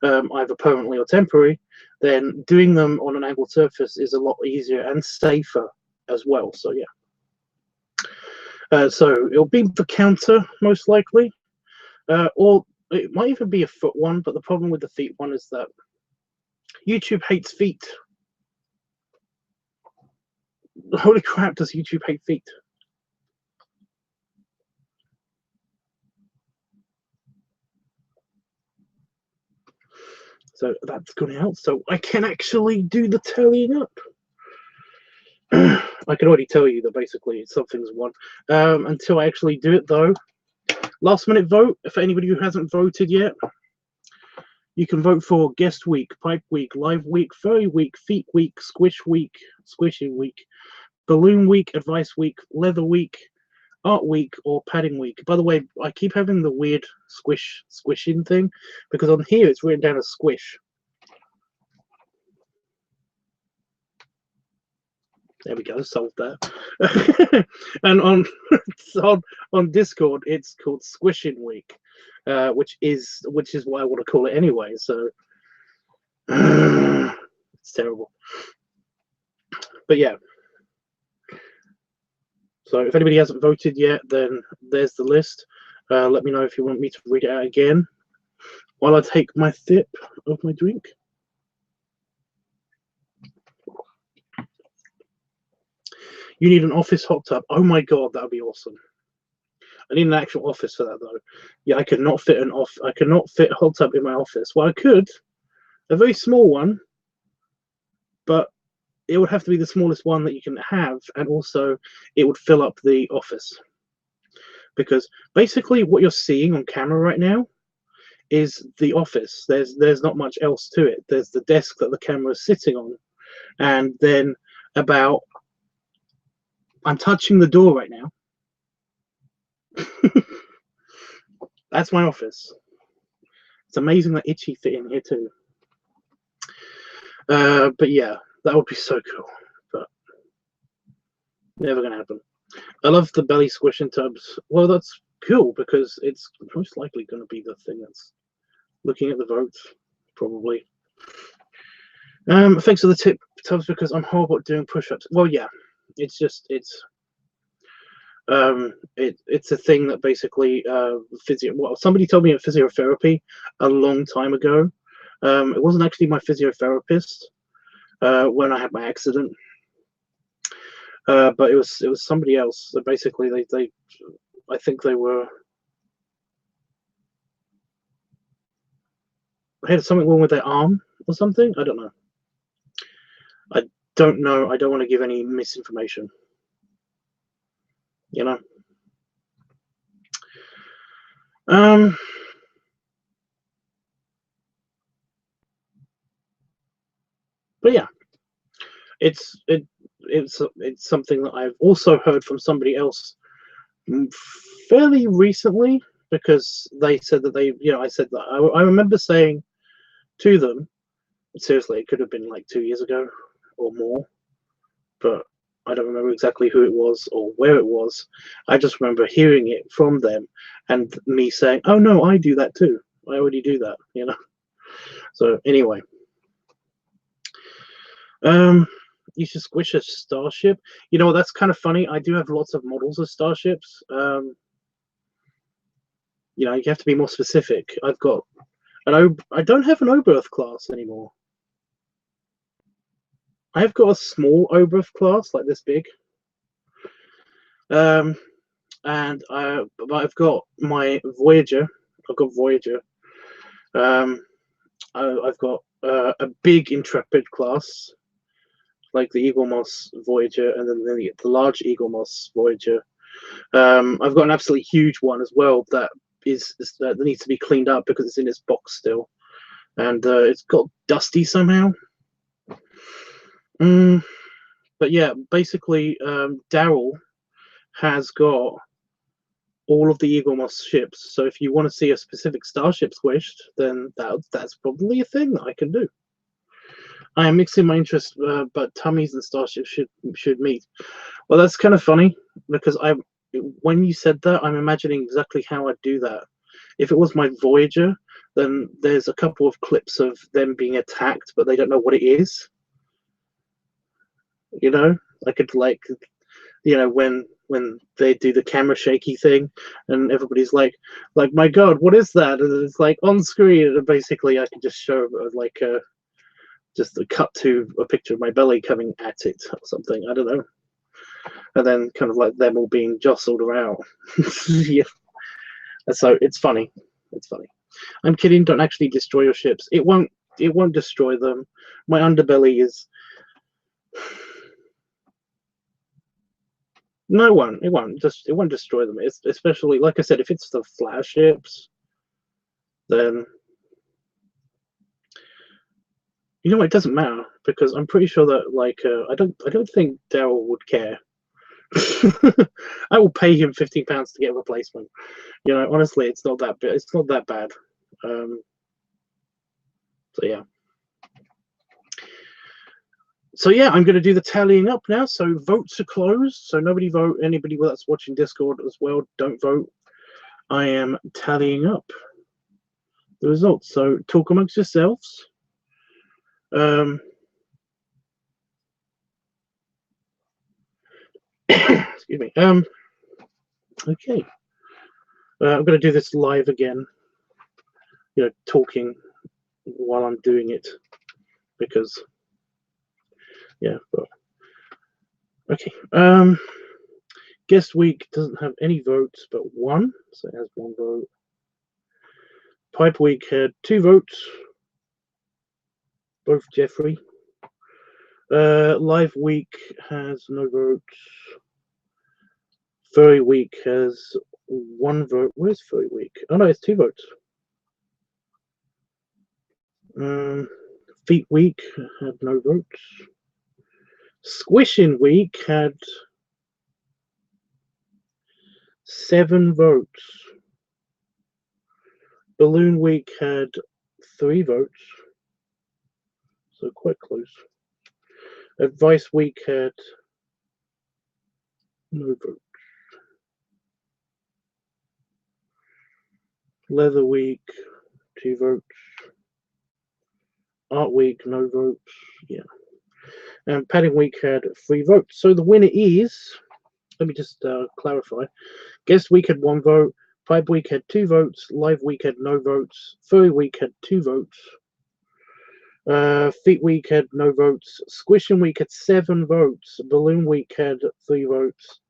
either permanently or temporary, then doing them on an angled surface is a lot easier and safer as well. So yeah. So it'll be the counter most likely, or it might even be a foot one. But the problem with the feet one is that YouTube hates feet. Holy crap, does YouTube hate feet? So that's going out, so I can actually do the tallying up. I can already tell you that basically something's won. Until I actually do it though. Last minute vote, for anybody who hasn't voted yet. You can vote for guest week, pipe week, live week, furry week, feet week, squish week, squishing week, balloon week, advice week, leather week, art week, or padding week. By the way, I keep having the weird squishing thing because on here it's written down as squish. There we go, solved that. And on Discord, it's called Squishing Week, which is what I want to call it anyway. So it's terrible. But yeah. So if anybody hasn't voted yet, then there's the list. Let me know if you want me to read it out again while I take my sip of my drink. You need an office hot tub. Oh my god, that would be awesome. I need an actual office for that though. Yeah, I could not fit a hot tub in my office. Well, I could, a very small one, but it would have to be the smallest one that you can have, and also it would fill up the office. Because basically what you're seeing on camera right now is the office. There's not much else to it. There's the desk that the camera is sitting on, and then I'm touching the door right now. That's my office. It's amazing that Itchy fit in here too. But yeah, that would be so cool. But never gonna happen. I love the belly squishing tubs. Well, that's cool because it's most likely going to be the thing that's looking at the votes, probably. Thanks for the tip, Tubbs, because I'm horrible at doing push-ups. Well, yeah, it's a thing that basically somebody told me at physiotherapy a long time ago. It wasn't actually my physiotherapist when I had my accident, but it was somebody else. So basically, I think they had something wrong with their arm or something. I don't know. I don't know. I don't want to give any misinformation. You know. But yeah, it's something that I've also heard from somebody else fairly recently, because they said that I said that I remember saying to them, seriously, it could have been like 2 years ago or more, but I don't remember exactly who it was or where it was. I just remember hearing it from them and me saying, oh no, I do that too. I already do that, you know. So anyway, you should squish a starship. You know, that's kind of funny. I do have lots of models of starships. You know, you have to be more specific. I've got I don't have an Oberth class anymore. I've got a small Oberth class, like this big. And I've got my Voyager. I've got Voyager. I've got a big Intrepid class, like the Eagle Moss Voyager, and then the large Eagle Moss Voyager. I've got an absolutely huge one as well that that needs to be cleaned up because it's in its box still, and it's got dusty somehow. But yeah, basically, Daryl has got all of the Eagle Moss ships. So if you want to see a specific starship squished, then that's probably a thing that I can do. I am mixing my interests, but tummies and starships should meet. Well, that's kind of funny because when you said that, I'm imagining exactly how I'd do that. If it was my Voyager, then there's a couple of clips of them being attacked, but they don't know what it is. You know, I could like, you know, when they do the camera shaky thing, and everybody's like, my God, what is that? And it's like on screen, and basically I can just show like just a cut to a picture of my belly coming at it or something. I don't know. And then kind of like them all being jostled around. Yeah. So it's funny. It's funny. I'm kidding. Don't actually destroy your ships. It won't destroy them. My underbelly is. No, it won't. It won't destroy them. It's especially, like I said, if it's the flash ships, then you know what, it doesn't matter because I'm pretty sure that like I don't think Daryl would care. I will pay him £15 to get a replacement. You know, honestly, it's not that bad. It's not that bad. So yeah. So yeah, I'm going to do the tallying up now. So votes are closed. So nobody vote. Anybody that's watching Discord as well, don't vote. I am tallying up the results. So talk amongst yourselves. Excuse me. Okay. I'm going to do this live again. You know, talking while I'm doing it because, yeah. But, okay. Guest week doesn't have any votes but one, so it has one vote. Pipe week had 2 votes, both Jeffrey. Live week has no votes. Furry week has 1 vote. Where's Furry week? Oh no, it's 2 votes. Feet week had no votes. Squishing week had 7 votes. Balloon week had 3 votes, so quite close. Advice week had no votes. Leather week, 2 votes. Art week, no votes. Yeah. And padding week had 3 votes. So the winner is, let me just clarify. Guest week had 1 vote. Pipe week had 2 votes. Live week had no votes. Furry week had 2 votes. Feet week had no votes. Squishing week had 7 votes. Balloon week had 3 votes.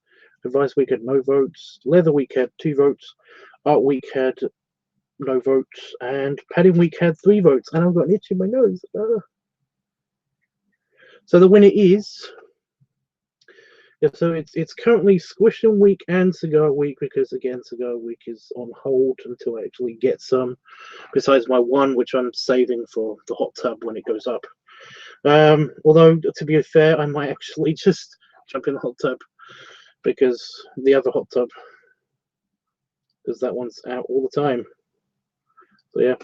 Advice week had no votes. Leather week had 2 votes. Art week had no votes. And padding week had 3 votes. And I've got an itch in my nose. So the winner is. Yeah, so it's currently Squishing week and Cigar week because again Cigar week is on hold until I actually get some. Besides my one, which I'm saving for the hot tub when it goes up. Although to be fair, I might actually just jump in the hot tub because the other hot tub, because that one's out all the time. So yeah.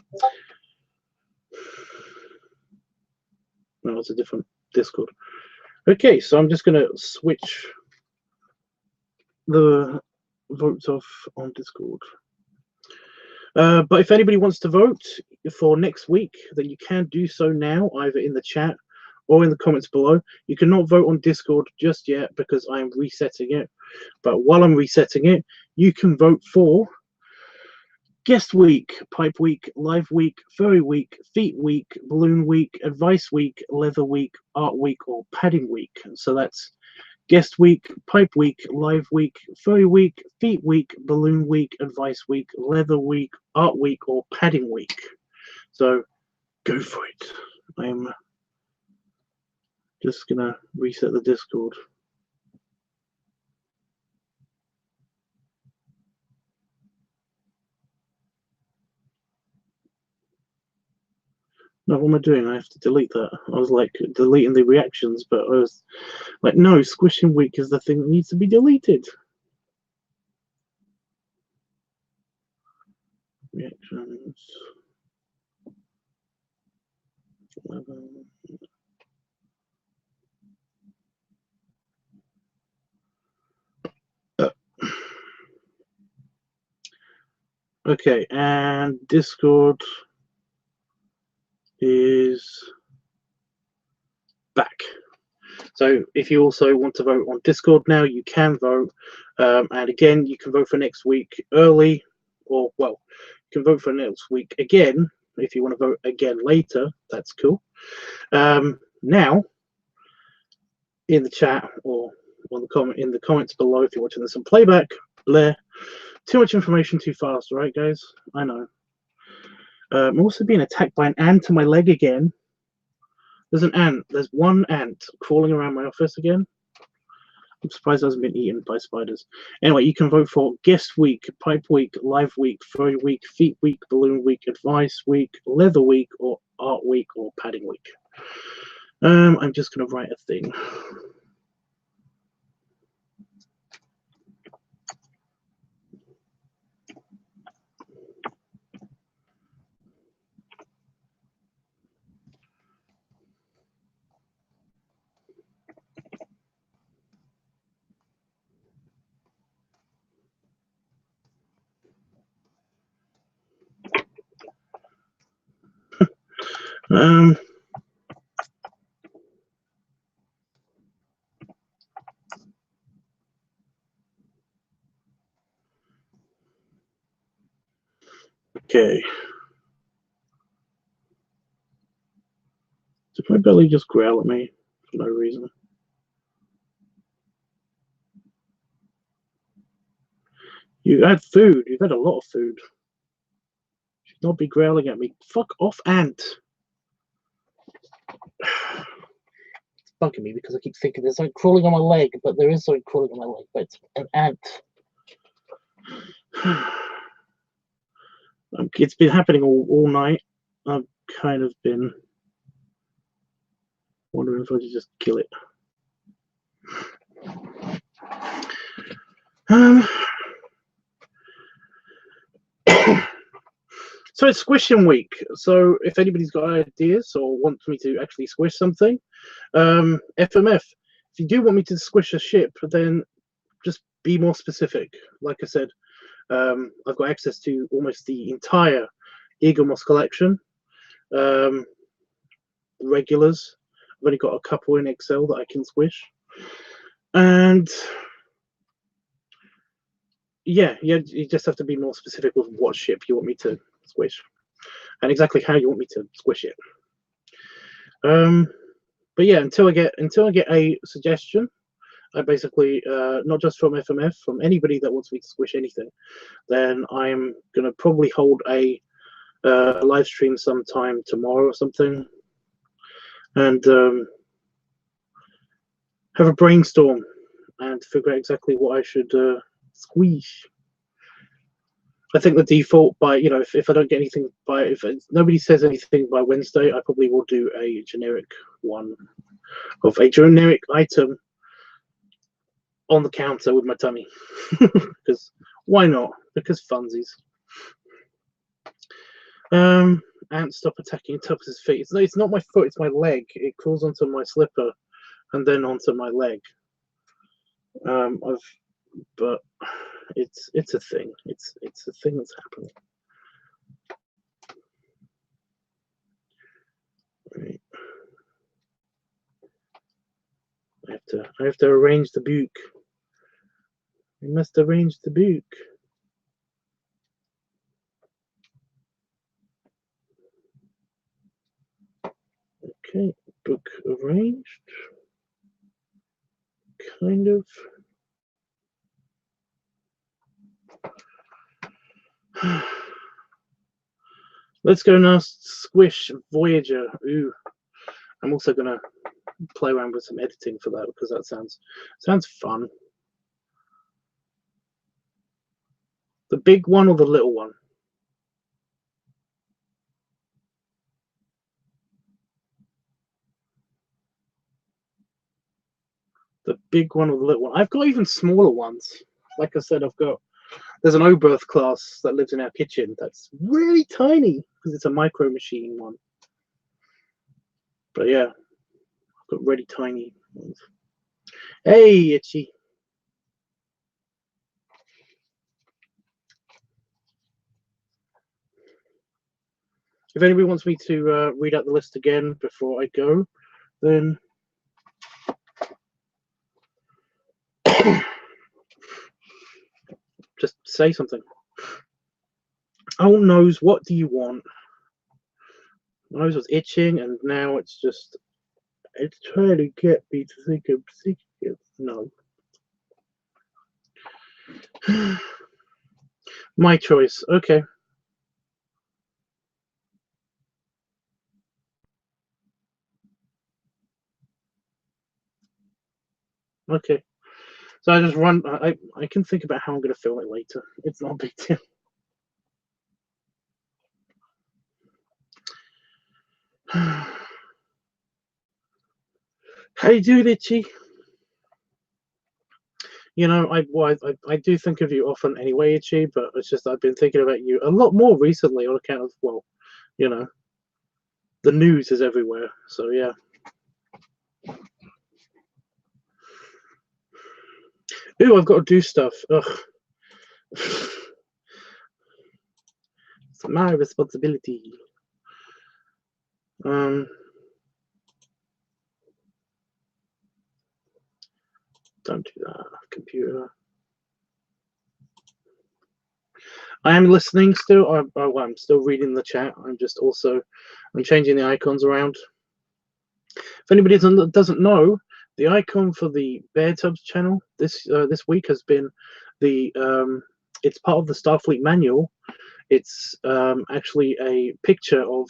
No, it's a different Discord. Okay, so I'm just going to switch the votes off on Discord. But if anybody wants to vote for next week, then you can do so now, either in the chat or in the comments below. You cannot vote on Discord just yet because I am resetting it. But while I'm resetting it, you can vote for guest week, pipe week, live week, furry week, feet week, balloon week, advice week, leather week, art week, or padding week. So that's guest week, pipe week, live week, furry week, feet week, balloon week, advice week, leather week, art week, or padding week. So go for it. I'm just gonna reset the Discord. No, what am I doing? I have to delete that. I was like deleting the reactions, but I was like, no, squishing week is the thing that needs to be deleted. Reactions. 11. Okay, and Discord is back. So if you also want to vote on Discord now, you can vote. And again, you can vote for next week early, or well, you can vote for next week again. If you want to vote again later, that's cool. Now, in the chat or on in the comments below, if you're watching this on playback, Blair, too much information too fast, right, guys? I know. I'm also being attacked by an ant on my leg again. There's an ant. There's one ant crawling around my office again. I'm surprised it hasn't been eaten by spiders. Anyway, you can vote for guest week, pipe week, live week, furry week, feet week, balloon week, advice week, leather week, or art week, or padding week. I'm just going to write a thing. Okay. Did my belly just growl at me for no reason? You had food. You've had a lot of food. You should not be growling at me. Fuck off, ant. It's bugging me because I keep thinking there's something crawling on my leg, but there is something crawling on my leg, but it's an ant. It's been happening all night. I've kind of been wondering if I should just kill it. So it's squishing week. So if anybody's got ideas or wants me to actually squish something, FMF. If you do want me to squish a ship, then just be more specific. Like I said, I've got access to almost the entire Eagle Moss collection. Regulars. I've only got a couple in Excel that I can squish. And yeah, you just have to be more specific with what ship you want me to squish and exactly how you want me to squish it. But yeah, until I get a suggestion, I basically not just from FMF, from anybody that wants me to squish anything, then I'm gonna probably hold a live stream sometime tomorrow or something, and have a brainstorm and figure out exactly what I should squeeze. I think the default by, you know, if I don't get anything by, if nobody says anything by Wednesday, I probably will do a generic one of a generic item on the counter with my tummy. Because why not? Because funsies. Ants stop attacking Tubbs' feet. It's not my foot, it's my leg. It crawls onto my slipper and then onto my leg. But it's a thing. It's a thing that's happening. Right. I have to arrange the book. I must arrange the book. Okay, book arranged. Kind of. Let's go now. Squish Voyager. Ooh, I'm also gonna play around with some editing for that because that sounds fun. The big one or the little one? The big one or the little one? I've got even smaller ones. Like I said, there's an Oberth class that lives in our kitchen that's really tiny because it's a micro machine one. But yeah, I've got really tiny ones. Hey, Itchy. If anybody wants me to read out the list again before I go, then just say something. Oh, nose, what do you want? My nose was itching, and now it's trying to get me to think of secrets. No. My choice. Okay. Okay. So I just run. I can think about how I'm going to film it later. It's not a big deal. How you doing, Itchy? You know, I do think of you often anyway, Itchy, but it's just I've been thinking about you a lot more recently on account of, well, you know, the news is everywhere. So yeah. Ooh, I've got to do stuff. Ugh. It's my responsibility. Don't do that, computer. I am listening still. I'm still reading the chat. I'm changing the icons around. If anybody doesn't know, the icon for the LiveTUBBs channel this week has been it's part of the Starfleet manual. It's actually a picture of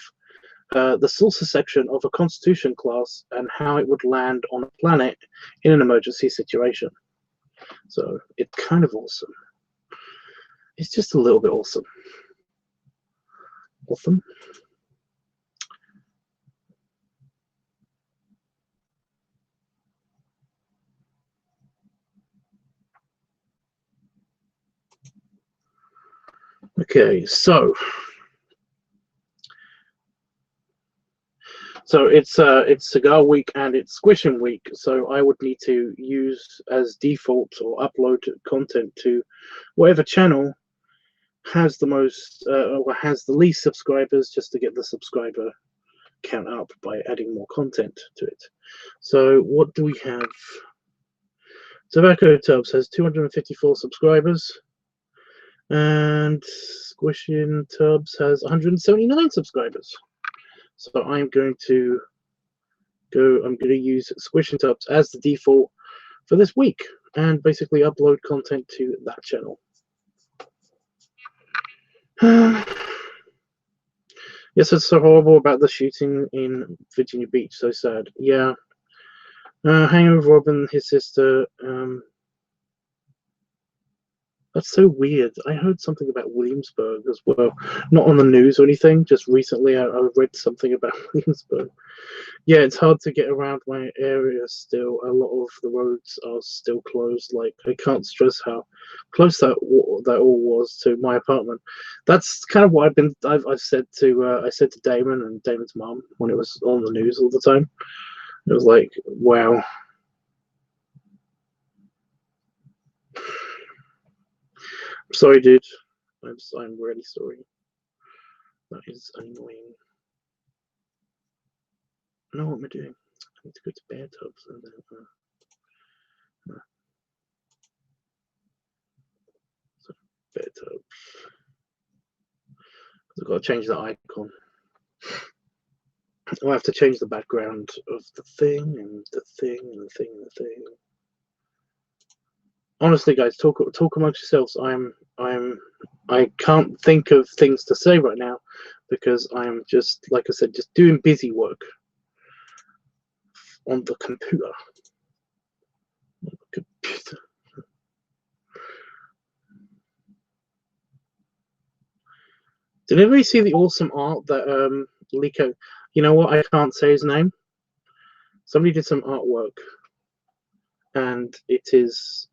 the saucer section of a Constitution class and how it would land on a planet in an emergency situation. So it's kind of awesome. It's just a little bit awesome. Awesome. Okay, so it's cigar week and it's squishing week, so I would need to use as default or upload content to whatever channel has the most or has the least subscribers, just to get the subscriber count up by adding more content to it. So what do we have? Tobacco Tubs has 254 subscribers, and Squishing Tubs has 179 subscribers. So I'm going to use Squishing Tubs as the default for this week and basically upload content to that channel. Yes, it's so horrible about the shooting in Virginia Beach. So sad. Yeah. Hanging with Robin, his sister. That's so weird. I heard something about Williamsburg as well. Not on the news or anything. Just recently, I read something about Williamsburg. Yeah, it's hard to get around my area still. A lot of the roads are still closed. Like, I can't stress how close that all was to my apartment. That's kind of what I've said to Damon and Damon's mom when it was on the news all the time. It was like, wow. Sorry, dude. I'm really sorry. That is annoying. No, what am I doing? I need to go to LiveTUBBs and then so LiveTUBBs. I've got to change the icon. I'll have to change the background of the thing and the thing and the thing and the thing. Honestly, guys, talk amongst yourselves. I can't think of things to say right now because I'm just, like I said, just doing busy work on the computer. Did anybody see the awesome art that Lico? You know what? I can't say his name. Somebody did some artwork, and it is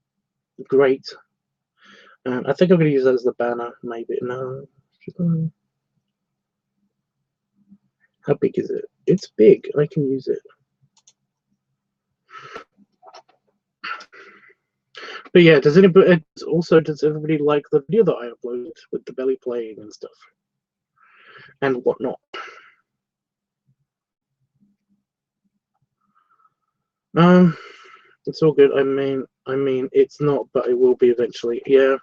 great. I think I'm going to use that as the banner. Maybe no. How big is it? It's big. I can use it. But yeah, does anybody also, does everybody like the video that I uploaded with the belly playing and stuff and whatnot? It's all good. I mean, it's not, but it will be eventually. Yeah.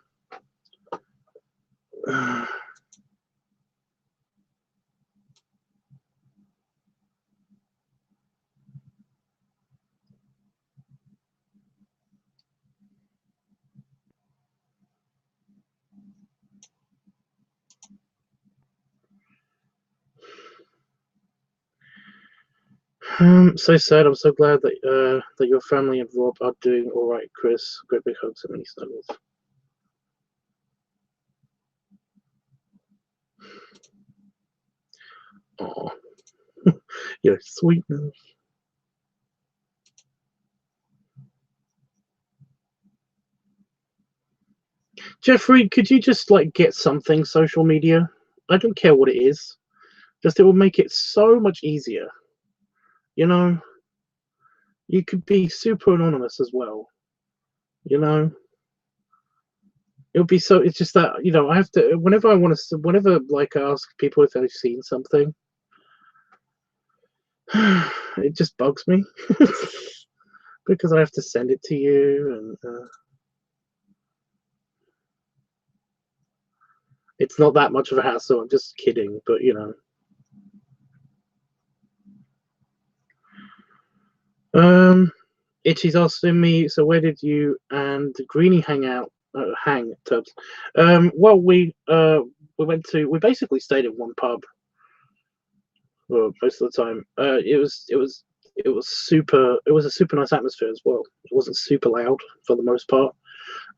So sad. I'm so glad that that your family and Rob are doing all right, Chris. Great big hugs and many snuggles. Oh, your sweetness. Jeffrey, could you just like get something social media? I don't care what it is. Just it will make it so much easier. You know, you could be super anonymous as well. You know, it'll be so. It's just that I have to whenever I want to, whenever like I ask people if they've seen something, it just bugs me because I have to send it to you, and it's not that much of a hassle. I'm just kidding, but Itchy's asking me, so where did you and Greenie hang out? Hang Tubbs. Well, we basically stayed in one pub most of the time. It was a super nice atmosphere as well. It wasn't super loud for the most part,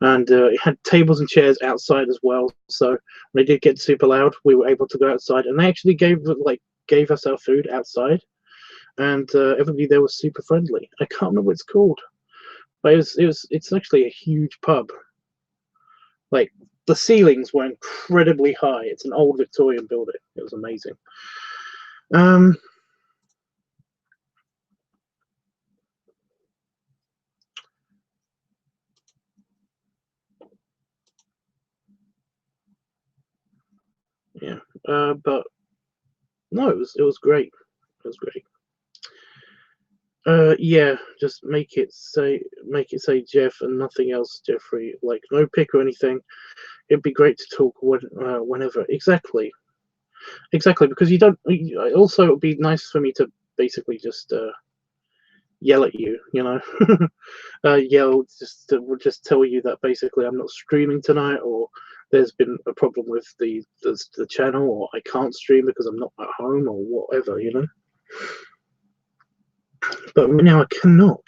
and it had tables and chairs outside as well. So when it did get super loud, we were able to go outside, and they actually gave us our food outside, and everybody there was super friendly. I can't remember what it's called, but it's actually a huge pub. Like the ceilings were incredibly high. It's an old Victorian building. It was amazing. Yeah, but no, it was great. It was great. Yeah, just make it say Jeff and nothing else, Jeffrey. Like no pick or anything. It'd be great to talk whenever. Exactly, because you don't. Also, it would be nice for me to basically just yell at you. Yell just tell you that basically I'm not streaming tonight, or there's been a problem with the channel, or I can't stream because I'm not at home, or whatever. But right now I cannot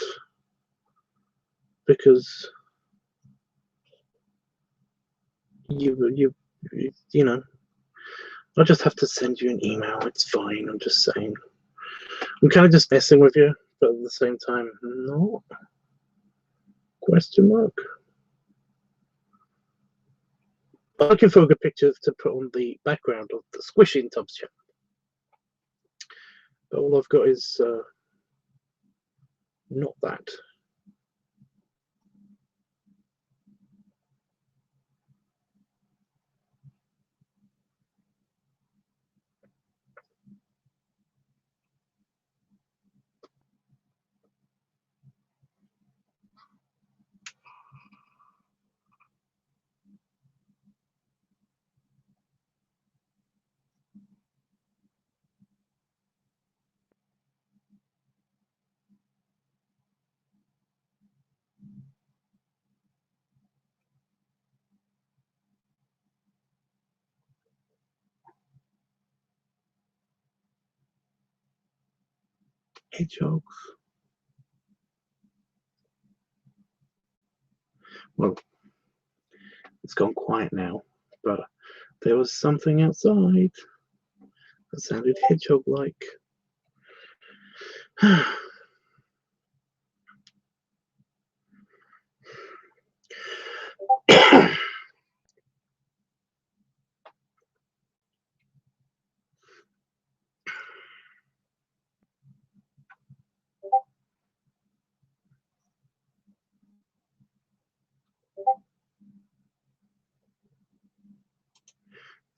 because you know I'll just have to send you an email. It's fine. I'm just saying. I'm kind of just messing with you, but at the same time, no. Question mark. I'm looking for a good picture to put on the background of the Squishing Tubbs channel. But all I've got is not that. Hedgehogs. Well, it's gone quiet now, but there was something outside that sounded hedgehog-like.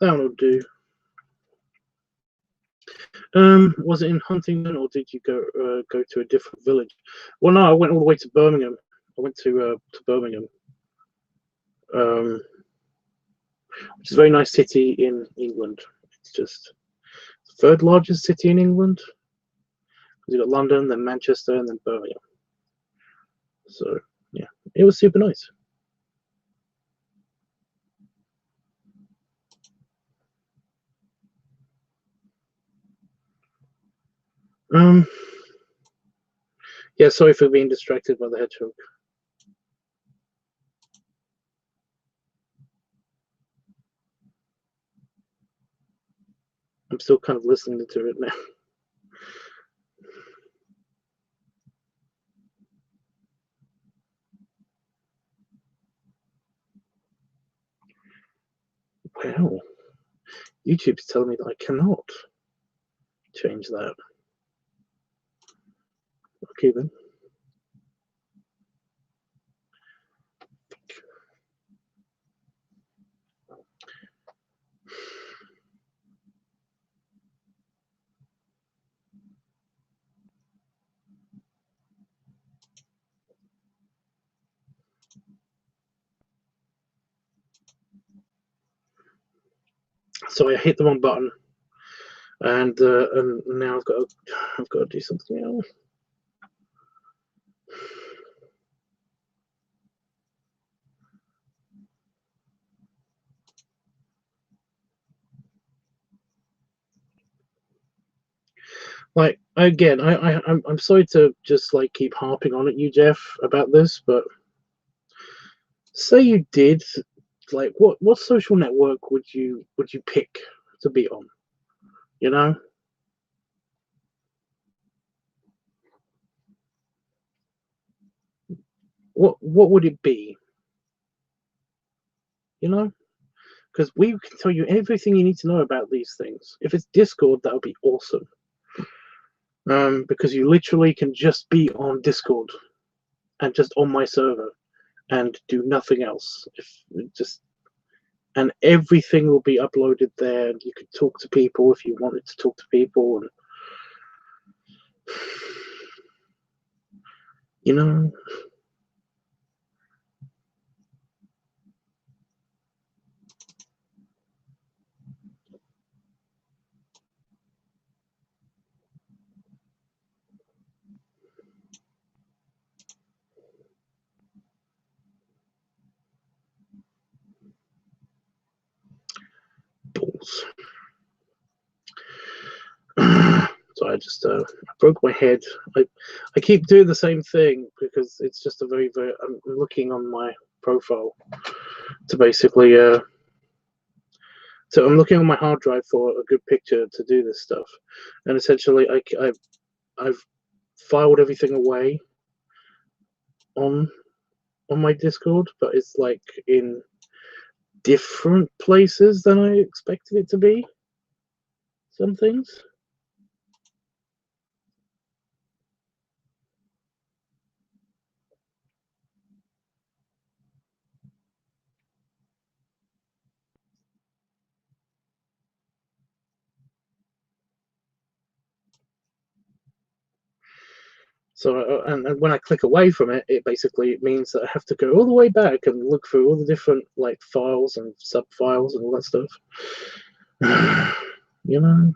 That'll do. Was it in Huntingdon, or did you go to a different village? Well, no, I went all the way to Birmingham. I went to Birmingham, which is a very nice city in England. It's just the third largest city in England. You got London, then Manchester, and then Birmingham. So yeah, it was super nice. Yeah, sorry for being distracted by the hedgehog. I'm still kind of listening to it now. Wow, YouTube's telling me that I cannot change that. Okay then. So I hit the wrong button, and now I've got to do something else. Like again, I'm sorry to just like keep harping on at you, Jeff, about this, but say you did, like, what social network would you pick to be on? You know, what would it be? You know, because we can tell you everything you need to know about these things. If it's Discord, that would be awesome. Because you literally can just be on Discord and just on my server and do nothing else. And everything will be uploaded there. And you could talk to people if you wanted to talk to people, and you know. Balls. So I just broke my head. I keep doing the same thing because it's just a very I'm looking on my profile to basically so I'm looking on my hard drive for a good picture to do this stuff, and essentially I've filed everything away on my Discord, but it's like in different places than I expected it to be. Some things. So, and when I click away from it, it basically means that I have to go all the way back and look through all the different like files and sub files and all that stuff. You know,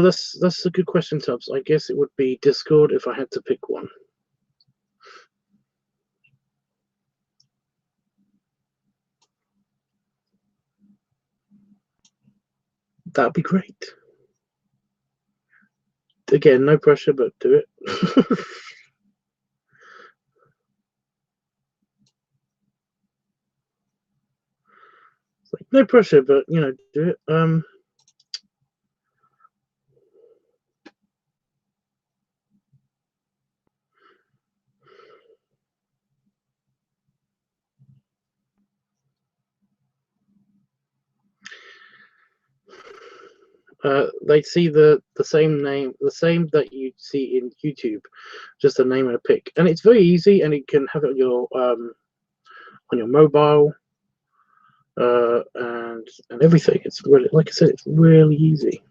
that's a good question, Tubbs. I guess it would be Discord if I had to pick one. That'd be great. Again, no pressure, but do it. Like, no pressure, but you know, do it. They see the same name, the same that you see in YouTube, just a name and a pic, and it's very easy, and it can have it on your mobile, and everything. It's really, like I said, it's really easy.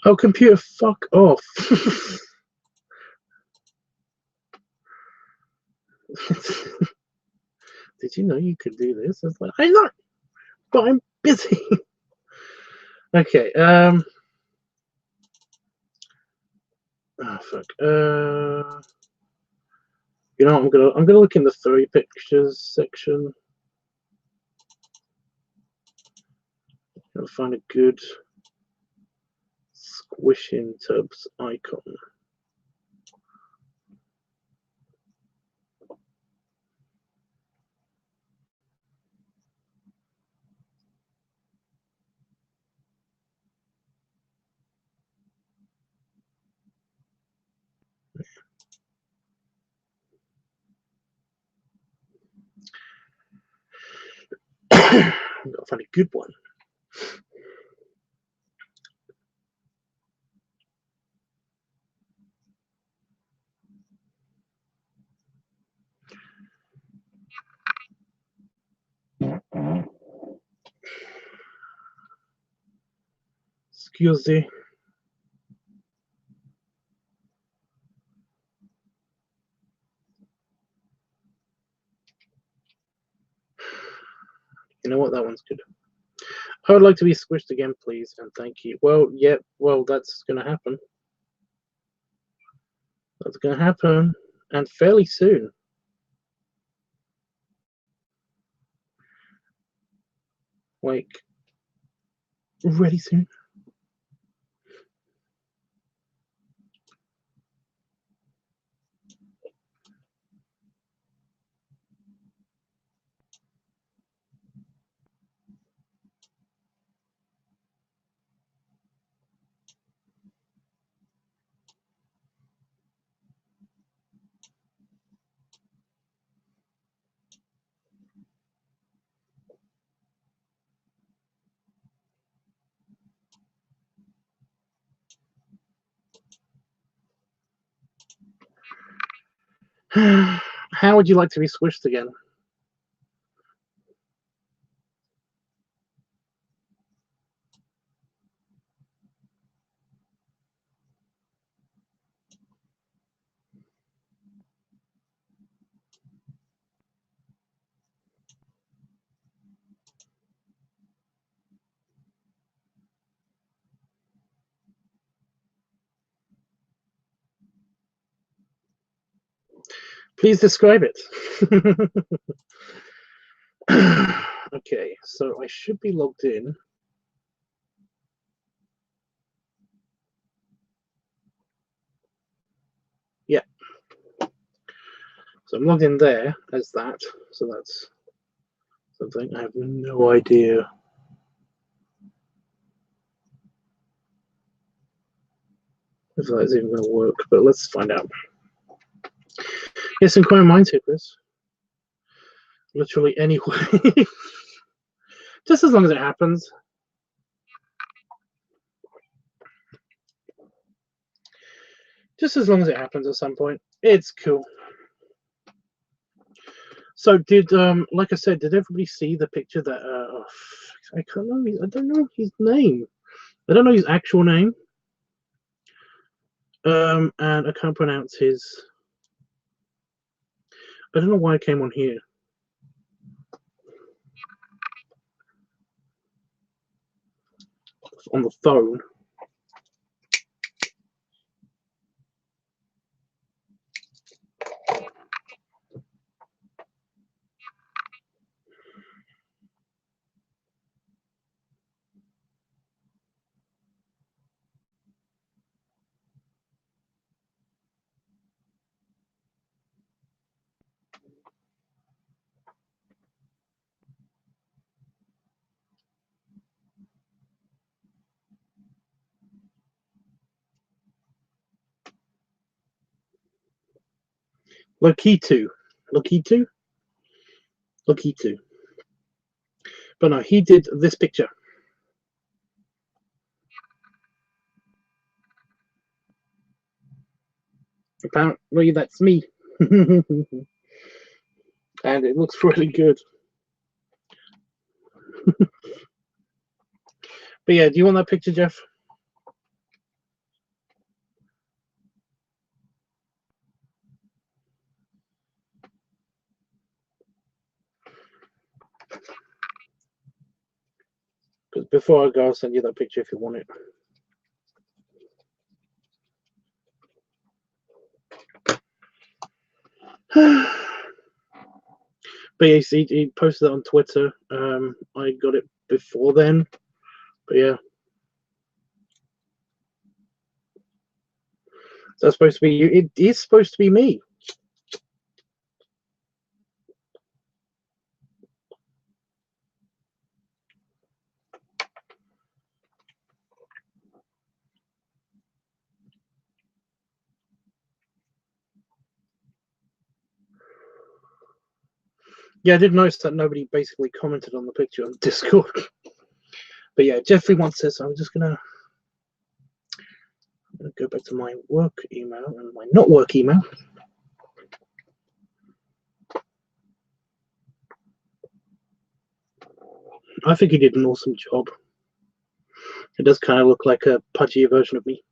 Oh, computer, fuck off. Did you know you could do this? It's like, I know, but I'm busy. Okay. Oh fuck. You know, I'm gonna look in the 3 pictures section. I'll find a good squishing tubs icon. I've got to find a good one. Excuse me. You know what? That one's good. I would like to be squished again, please, and thank you. Well, yeah, well, that's going to happen. That's going to happen, and fairly soon. Like, really soon. How would you like to be squished again? Please describe it. Okay, so I should be logged in. So I'm logged in there as that. So that's something. I have no idea. If that's even going to work, but let's find out. Yes, inquire minds here, Chris. Literally anyway. Just as long as it happens. Just as long as it happens at some point. It's cool. So did like I said, did everybody see the picture that I can't know, I don't know his name. I don't know his actual name. And I can't pronounce his. I don't know why I came on here. On the phone. Lokitu. But no, he did this picture. Apparently that's me. And it looks really good. But yeah, do you want that picture, Jeff? Because before I go, I'll send you that picture if you want it. But yeah, he posted it on Twitter. I got it before then. But yeah. That's supposed to be you. It is supposed to be me. Yeah, I did notice that nobody basically commented on the picture on Discord. But yeah, Jeffrey wants this. So I'm just gonna go back to my work email and my not work email. I think he did an awesome job. It does kind of look like a pudgier version of me.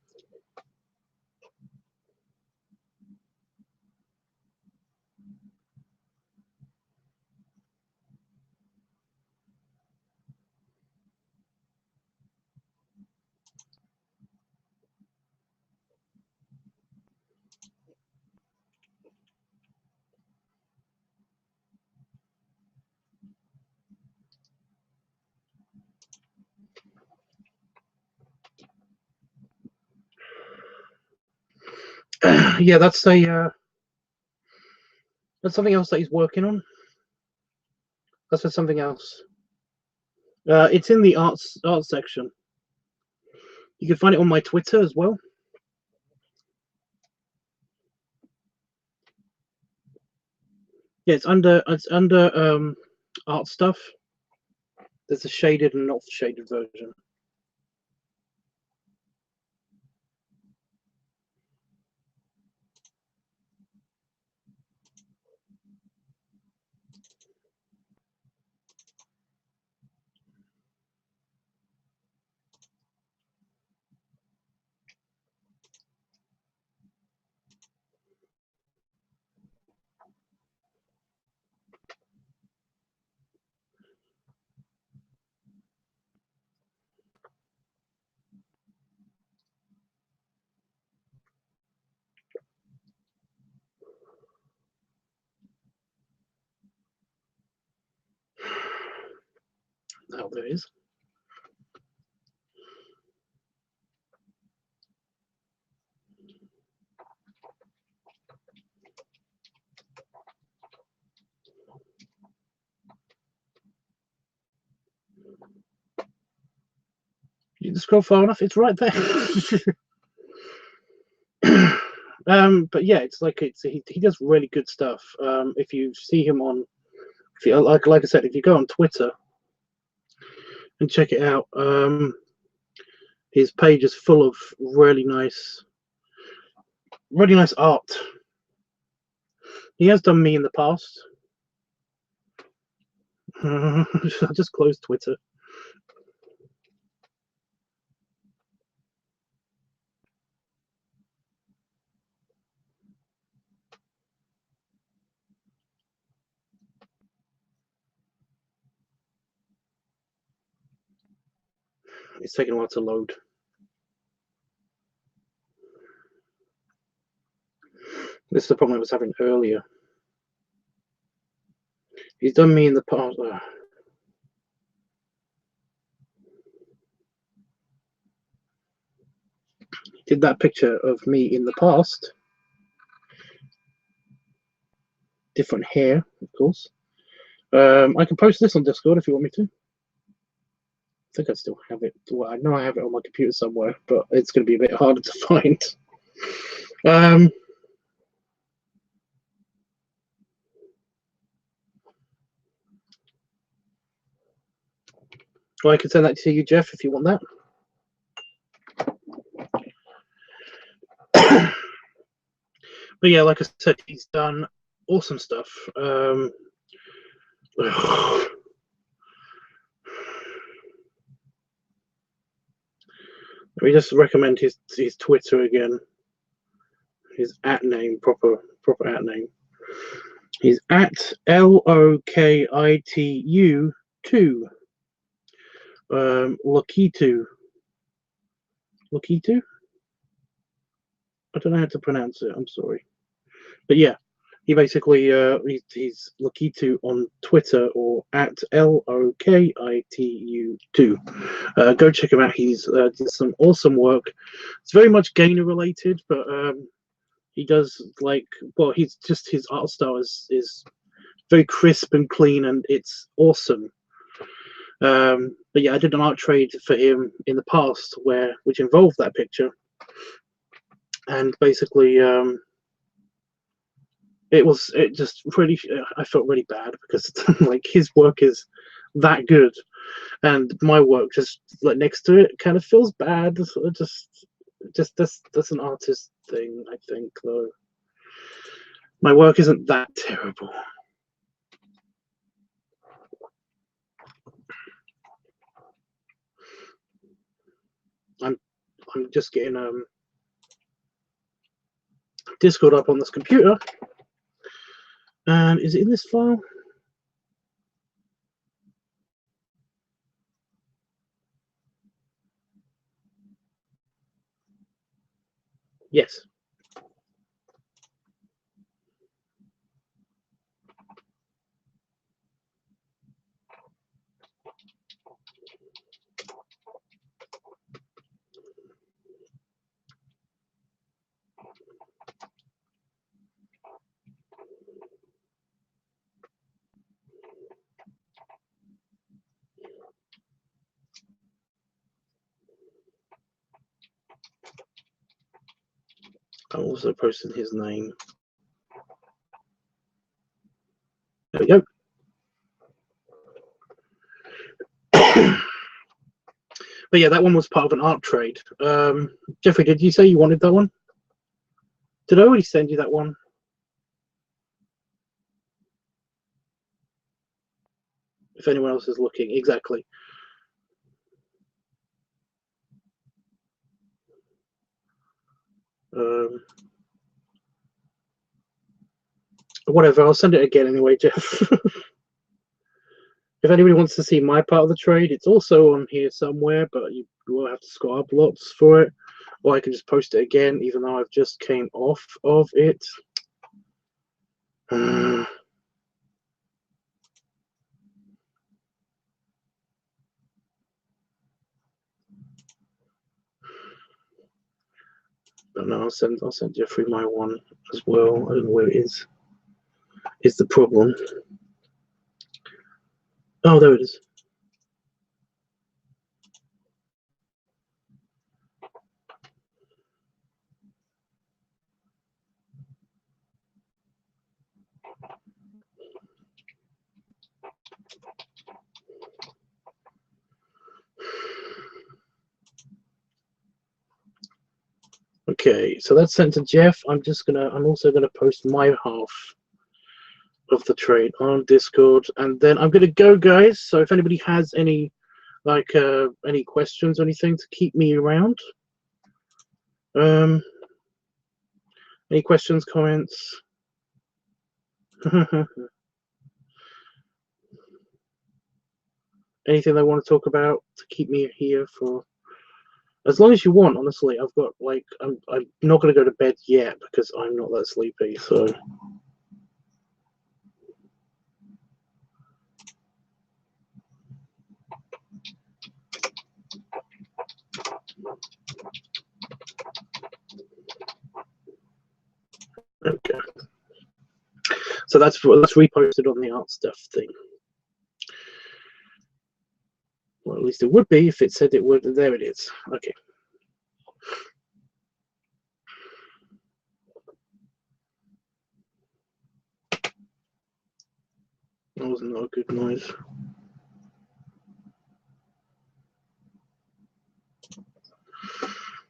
Yeah, that's a that's something else that he's working on. That's for something else. It's in the arts section. You can find it on my Twitter as well. Yeah, it's under art stuff. There's a shaded and not shaded version. Oh, there is. You can scroll far enough, it's right there. But yeah, it's like he does really good stuff. If you see him on, if you, like I said, if you go on Twitter and check it out, his page is full of really nice art. He has done me in the past. I just closed Twitter. It's taking a while to load. This is the problem I was having earlier. He's done me in the past. Did that picture of me in the past. Different hair, of course. I can post this on Discord if you want me to. I think I still have it. Well, I know I have it on my computer somewhere, but it's going to be a bit harder to find. Or I can send that to you, Jeff, if you want that. But yeah, like I said, he's done awesome stuff. Let me just recommend his Twitter again. His @ name, proper @ name. He's at LOKITU 2. Lokitu. Lokitu? I don't know how to pronounce it. I'm sorry. But yeah, he basically he's Lokitu on Twitter, or at LOKITU 2. Go check him out. He's did some awesome work. It's very much gainer related, but he does he's just, his art style is very crisp and clean, and it's awesome. But yeah, I did an art trade for him in the past which involved that picture, and basically it just really, I felt really bad because like his work is that good, and my work just like next to it kind of feels bad. Just that's an artist thing, I think, though. My work isn't that terrible. I'm just getting Discord up on this computer. And is it in this file? Yes. I'm also posting his name. There we go. But yeah, that one was part of an art trade. Jeffrey, did you say you wanted that one? Did I already send you that one? If anyone else is looking, exactly. Whatever, I'll send it again anyway, Jeff. If anybody wants to see my part of the trade, it's also on here somewhere, but you will have to scroll up lots for it. Or I can just post it again, even though I've just came off of it. But no, I'll send Jeffrey my one as well. I don't know where it is. Is the problem? Oh, there it is. Okay, so that's sent to Jeff. I'm also gonna post my half of the trade on Discord, and then I'm gonna go, guys. So if anybody has any any questions or anything to keep me around, any questions, comments? Anything they want to talk about to keep me here for as long as you want. Honestly, I've got I'm not gonna go to bed yet because I'm not that sleepy. So. Okay. So that's reposted on the art stuff thing. Well, at least it would be if it said it would. There it is. Okay. That was not a good noise.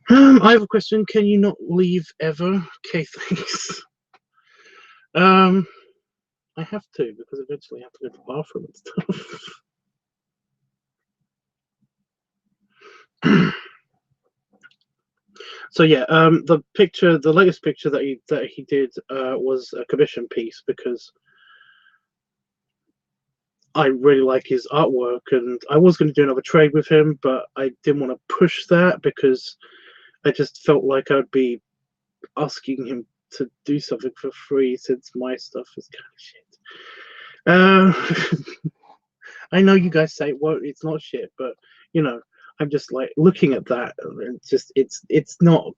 I have a question. Can you not leave ever? Okay, thanks. I have to because eventually I have to go to the bathroom and stuff. So yeah, the latest picture that he did was a commission piece because I really like his artwork, and I was going to do another trade with him, but I didn't want to push that because I just felt like I'd be asking him to do something for free since my stuff is kind of shit. I know you guys say, well, it's not shit, but you know, I'm just like looking at that, and it's not.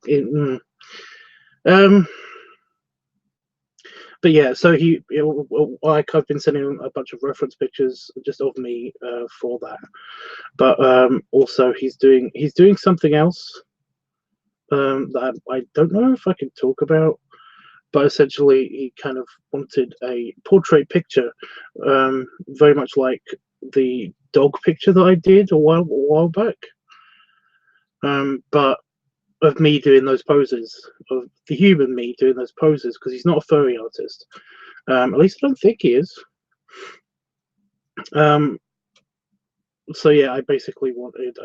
But yeah, so like I've been sending him a bunch of reference pictures just of me for that, but also he's doing something else that I don't know if I can talk about. But essentially, he kind of wanted a portrait picture, very much like the dog picture that I did a while back, but of me doing those poses, of the human me doing those poses, because he's not a furry artist. At least I don't think he is. So yeah, I basically wanted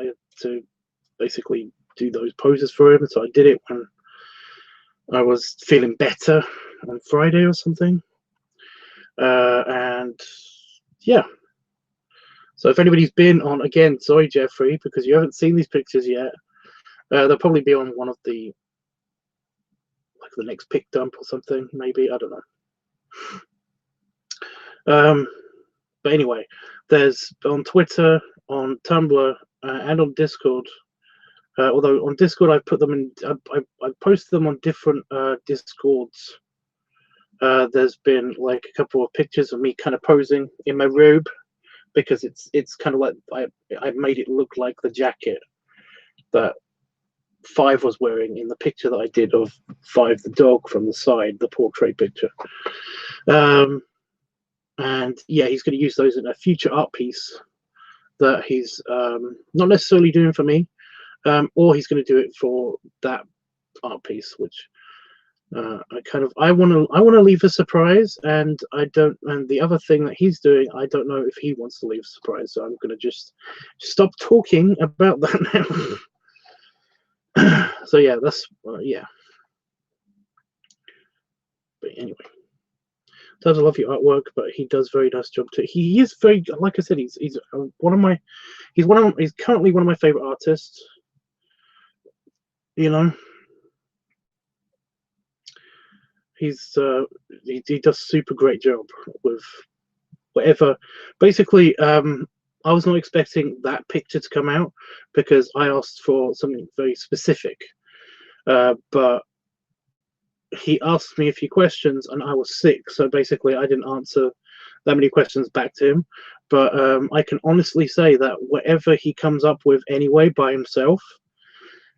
to basically do those poses for him, so I did it when I was feeling better on Friday or something. And yeah, so if anybody's been on, again, sorry Jeffrey, because you haven't seen these pictures yet, they'll probably be on one of the next pick dump or something, maybe, I don't know. But anyway, there's on Twitter, on Tumblr, and on Discord. Although on Discord I put them in, I posted them on different Discords. There's been like a couple of pictures of me kind of posing in my robe, because it's kind of like I made it look like the jacket that Five was wearing in the picture that I did of Five the dog from the side, the portrait picture. And yeah, he's going to use those in a future art piece that he's not necessarily doing for me, or he's going to do it for that art piece, which I want to leave a surprise, and I don't. And the other thing that he's doing, I don't know if he wants to leave a surprise, so I'm going to just stop talking about that now. So yeah, that's yeah. But anyway, does love your artwork, but he does very nice job too. He is very, like I said, he's he's currently one of my favorite artists. You know, he does super great job with whatever. Basically, I was not expecting that picture to come out because I asked for something very specific, but he asked me a few questions and I was sick, so basically I didn't answer that many questions back to him. But I can honestly say that whatever he comes up with anyway by himself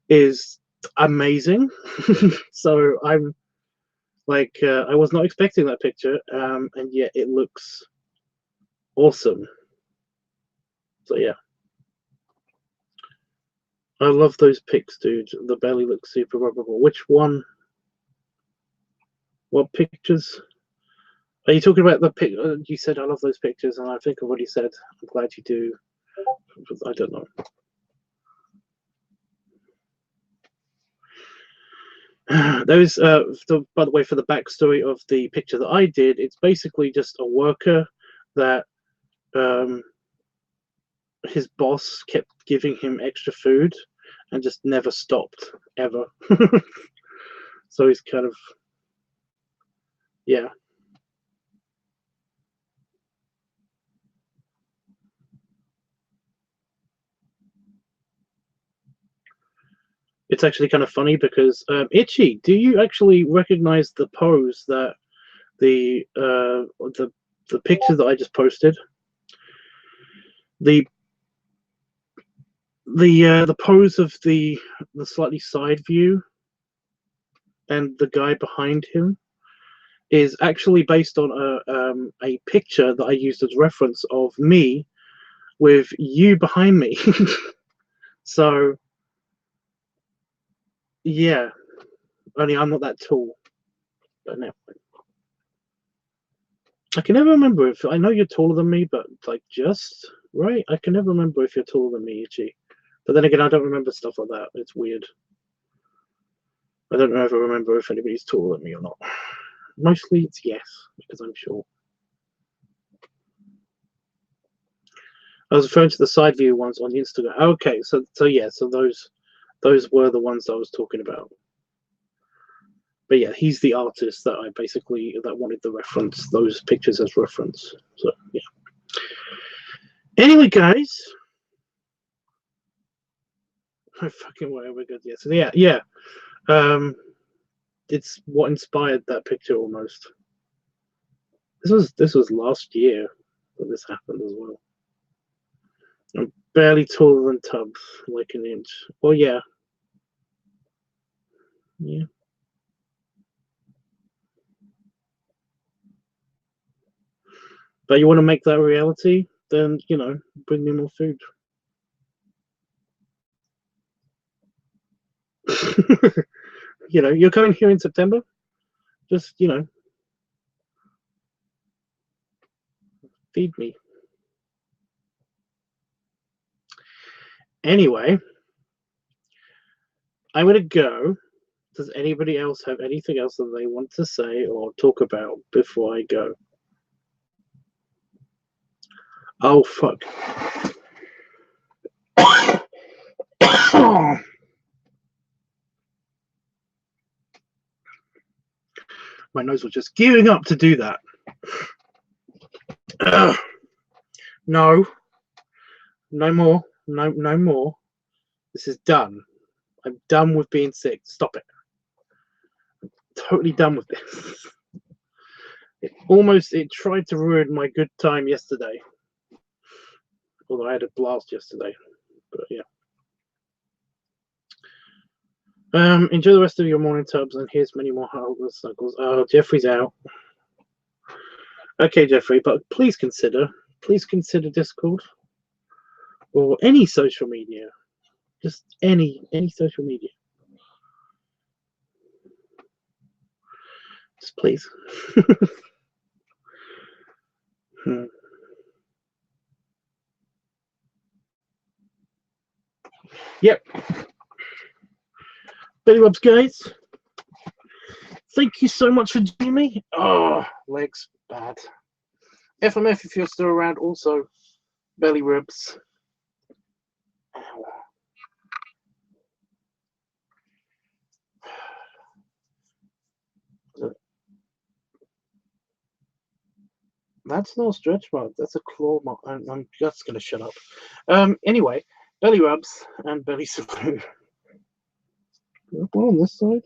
is amazing. So I'm like, I was not expecting that picture, and yet it looks awesome. So yeah. I love those pics, dude. The belly looks super rubbable. Which one? What pictures? Are you talking about the pic? You said I love those pictures, and I think I've already said I'm glad you do. I don't know. Those, by the way, for the backstory of the picture that I did, it's basically just a worker that his boss kept giving him extra food and just never stopped ever. So he's kind of, yeah. It's actually kind of funny because Itchy, do you actually recognize the pose that the picture that I just posted? The pose of the slightly side view and the guy behind him is actually based on a picture that I used as reference of me with you behind me. So yeah, only I'm not that tall. But no, I can never remember if I know you're taller than me, but like just right. I can never remember if you're taller than me, Ichi. But then again, I don't remember stuff like that. It's weird. I don't ever remember if anybody's taller than me or not. Mostly it's yes, because I'm sure. I was referring to the side view ones on the Instagram. Okay, so yeah, so those were the ones I was talking about. But yeah, he's the artist that I basically that wanted the reference, those pictures as reference. So yeah. Anyway, guys. Oh, fucking way, we're good. Yeah. So yeah. It's what inspired that picture almost. This was last year that this happened as well. I'm barely taller than Tubbs, like an inch. Well, yeah. Yeah. But you want to make that a reality? Then, you know, bring me more food. You know, you're coming here in September. Just, you know, feed me. Anyway, I'm going to go. Does anybody else have anything else that they want to say or talk about before I go? Oh, fuck. My nose was just gearing up to do that. No. No more. No more. This is done. I'm done with being sick. Stop it. I'm totally done with this. It tried to ruin my good time yesterday. Although I had a blast yesterday. But yeah. Enjoy the rest of your morning, Tubbs, and here's many more Harvard Snuggles. Oh, Jeffrey's out. Okay, Jeffrey, but please consider Discord or any social media. Just any social media. Just please. Yep. Belly rubs, guys. Thank you so much for joining me. Oh, legs bad. FMF if you're still around. Also, belly ribs. Ow. That's not a stretch mark. That's a claw mark. I'm just gonna shut up. Anyway, belly rubs and belly support. One on this side.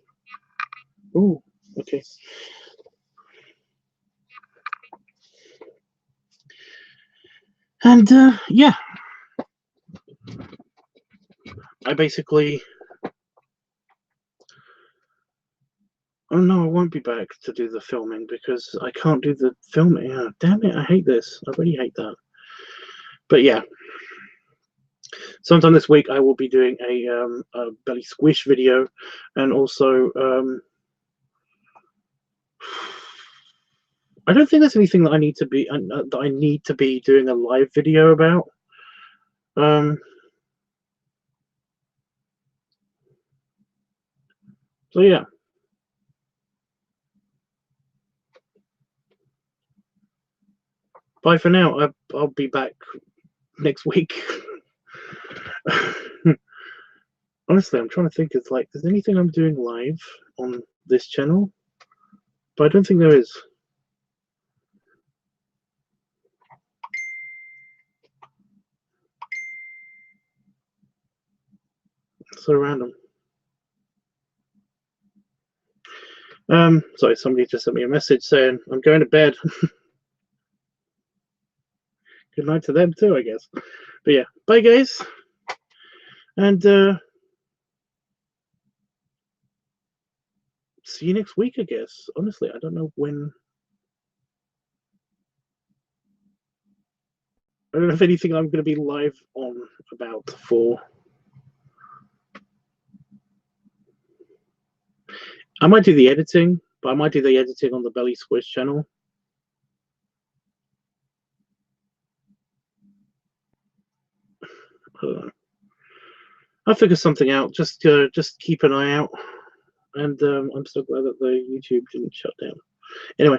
Oh, okay. And yeah, I basically. Oh no, I won't be back to do the filming because I can't do the filming. Oh, damn it, I hate this. I really hate that. But yeah. sometime this week I will be doing a belly squish video, and also I don't think there's anything that I need to be doing a live video about. So yeah. Bye for now. I'll be back next week. Honestly, I'm trying to think. It's like, there's anything I'm doing live on this channel? But I don't think there is. So random. Sorry, somebody just sent me a message saying I'm going to bed. Good night to them too, I guess. But yeah, bye guys. And see you next week, I guess. Honestly, I don't know when. I don't have anything I'm going to be live on about for. I might do the editing, but I might do the editing on the Belly Squish channel. I'll figure something out. Just keep an eye out. And I'm so glad that the YouTube didn't shut down. Anyway,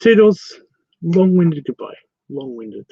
toodles. Long-winded goodbye. Long-winded.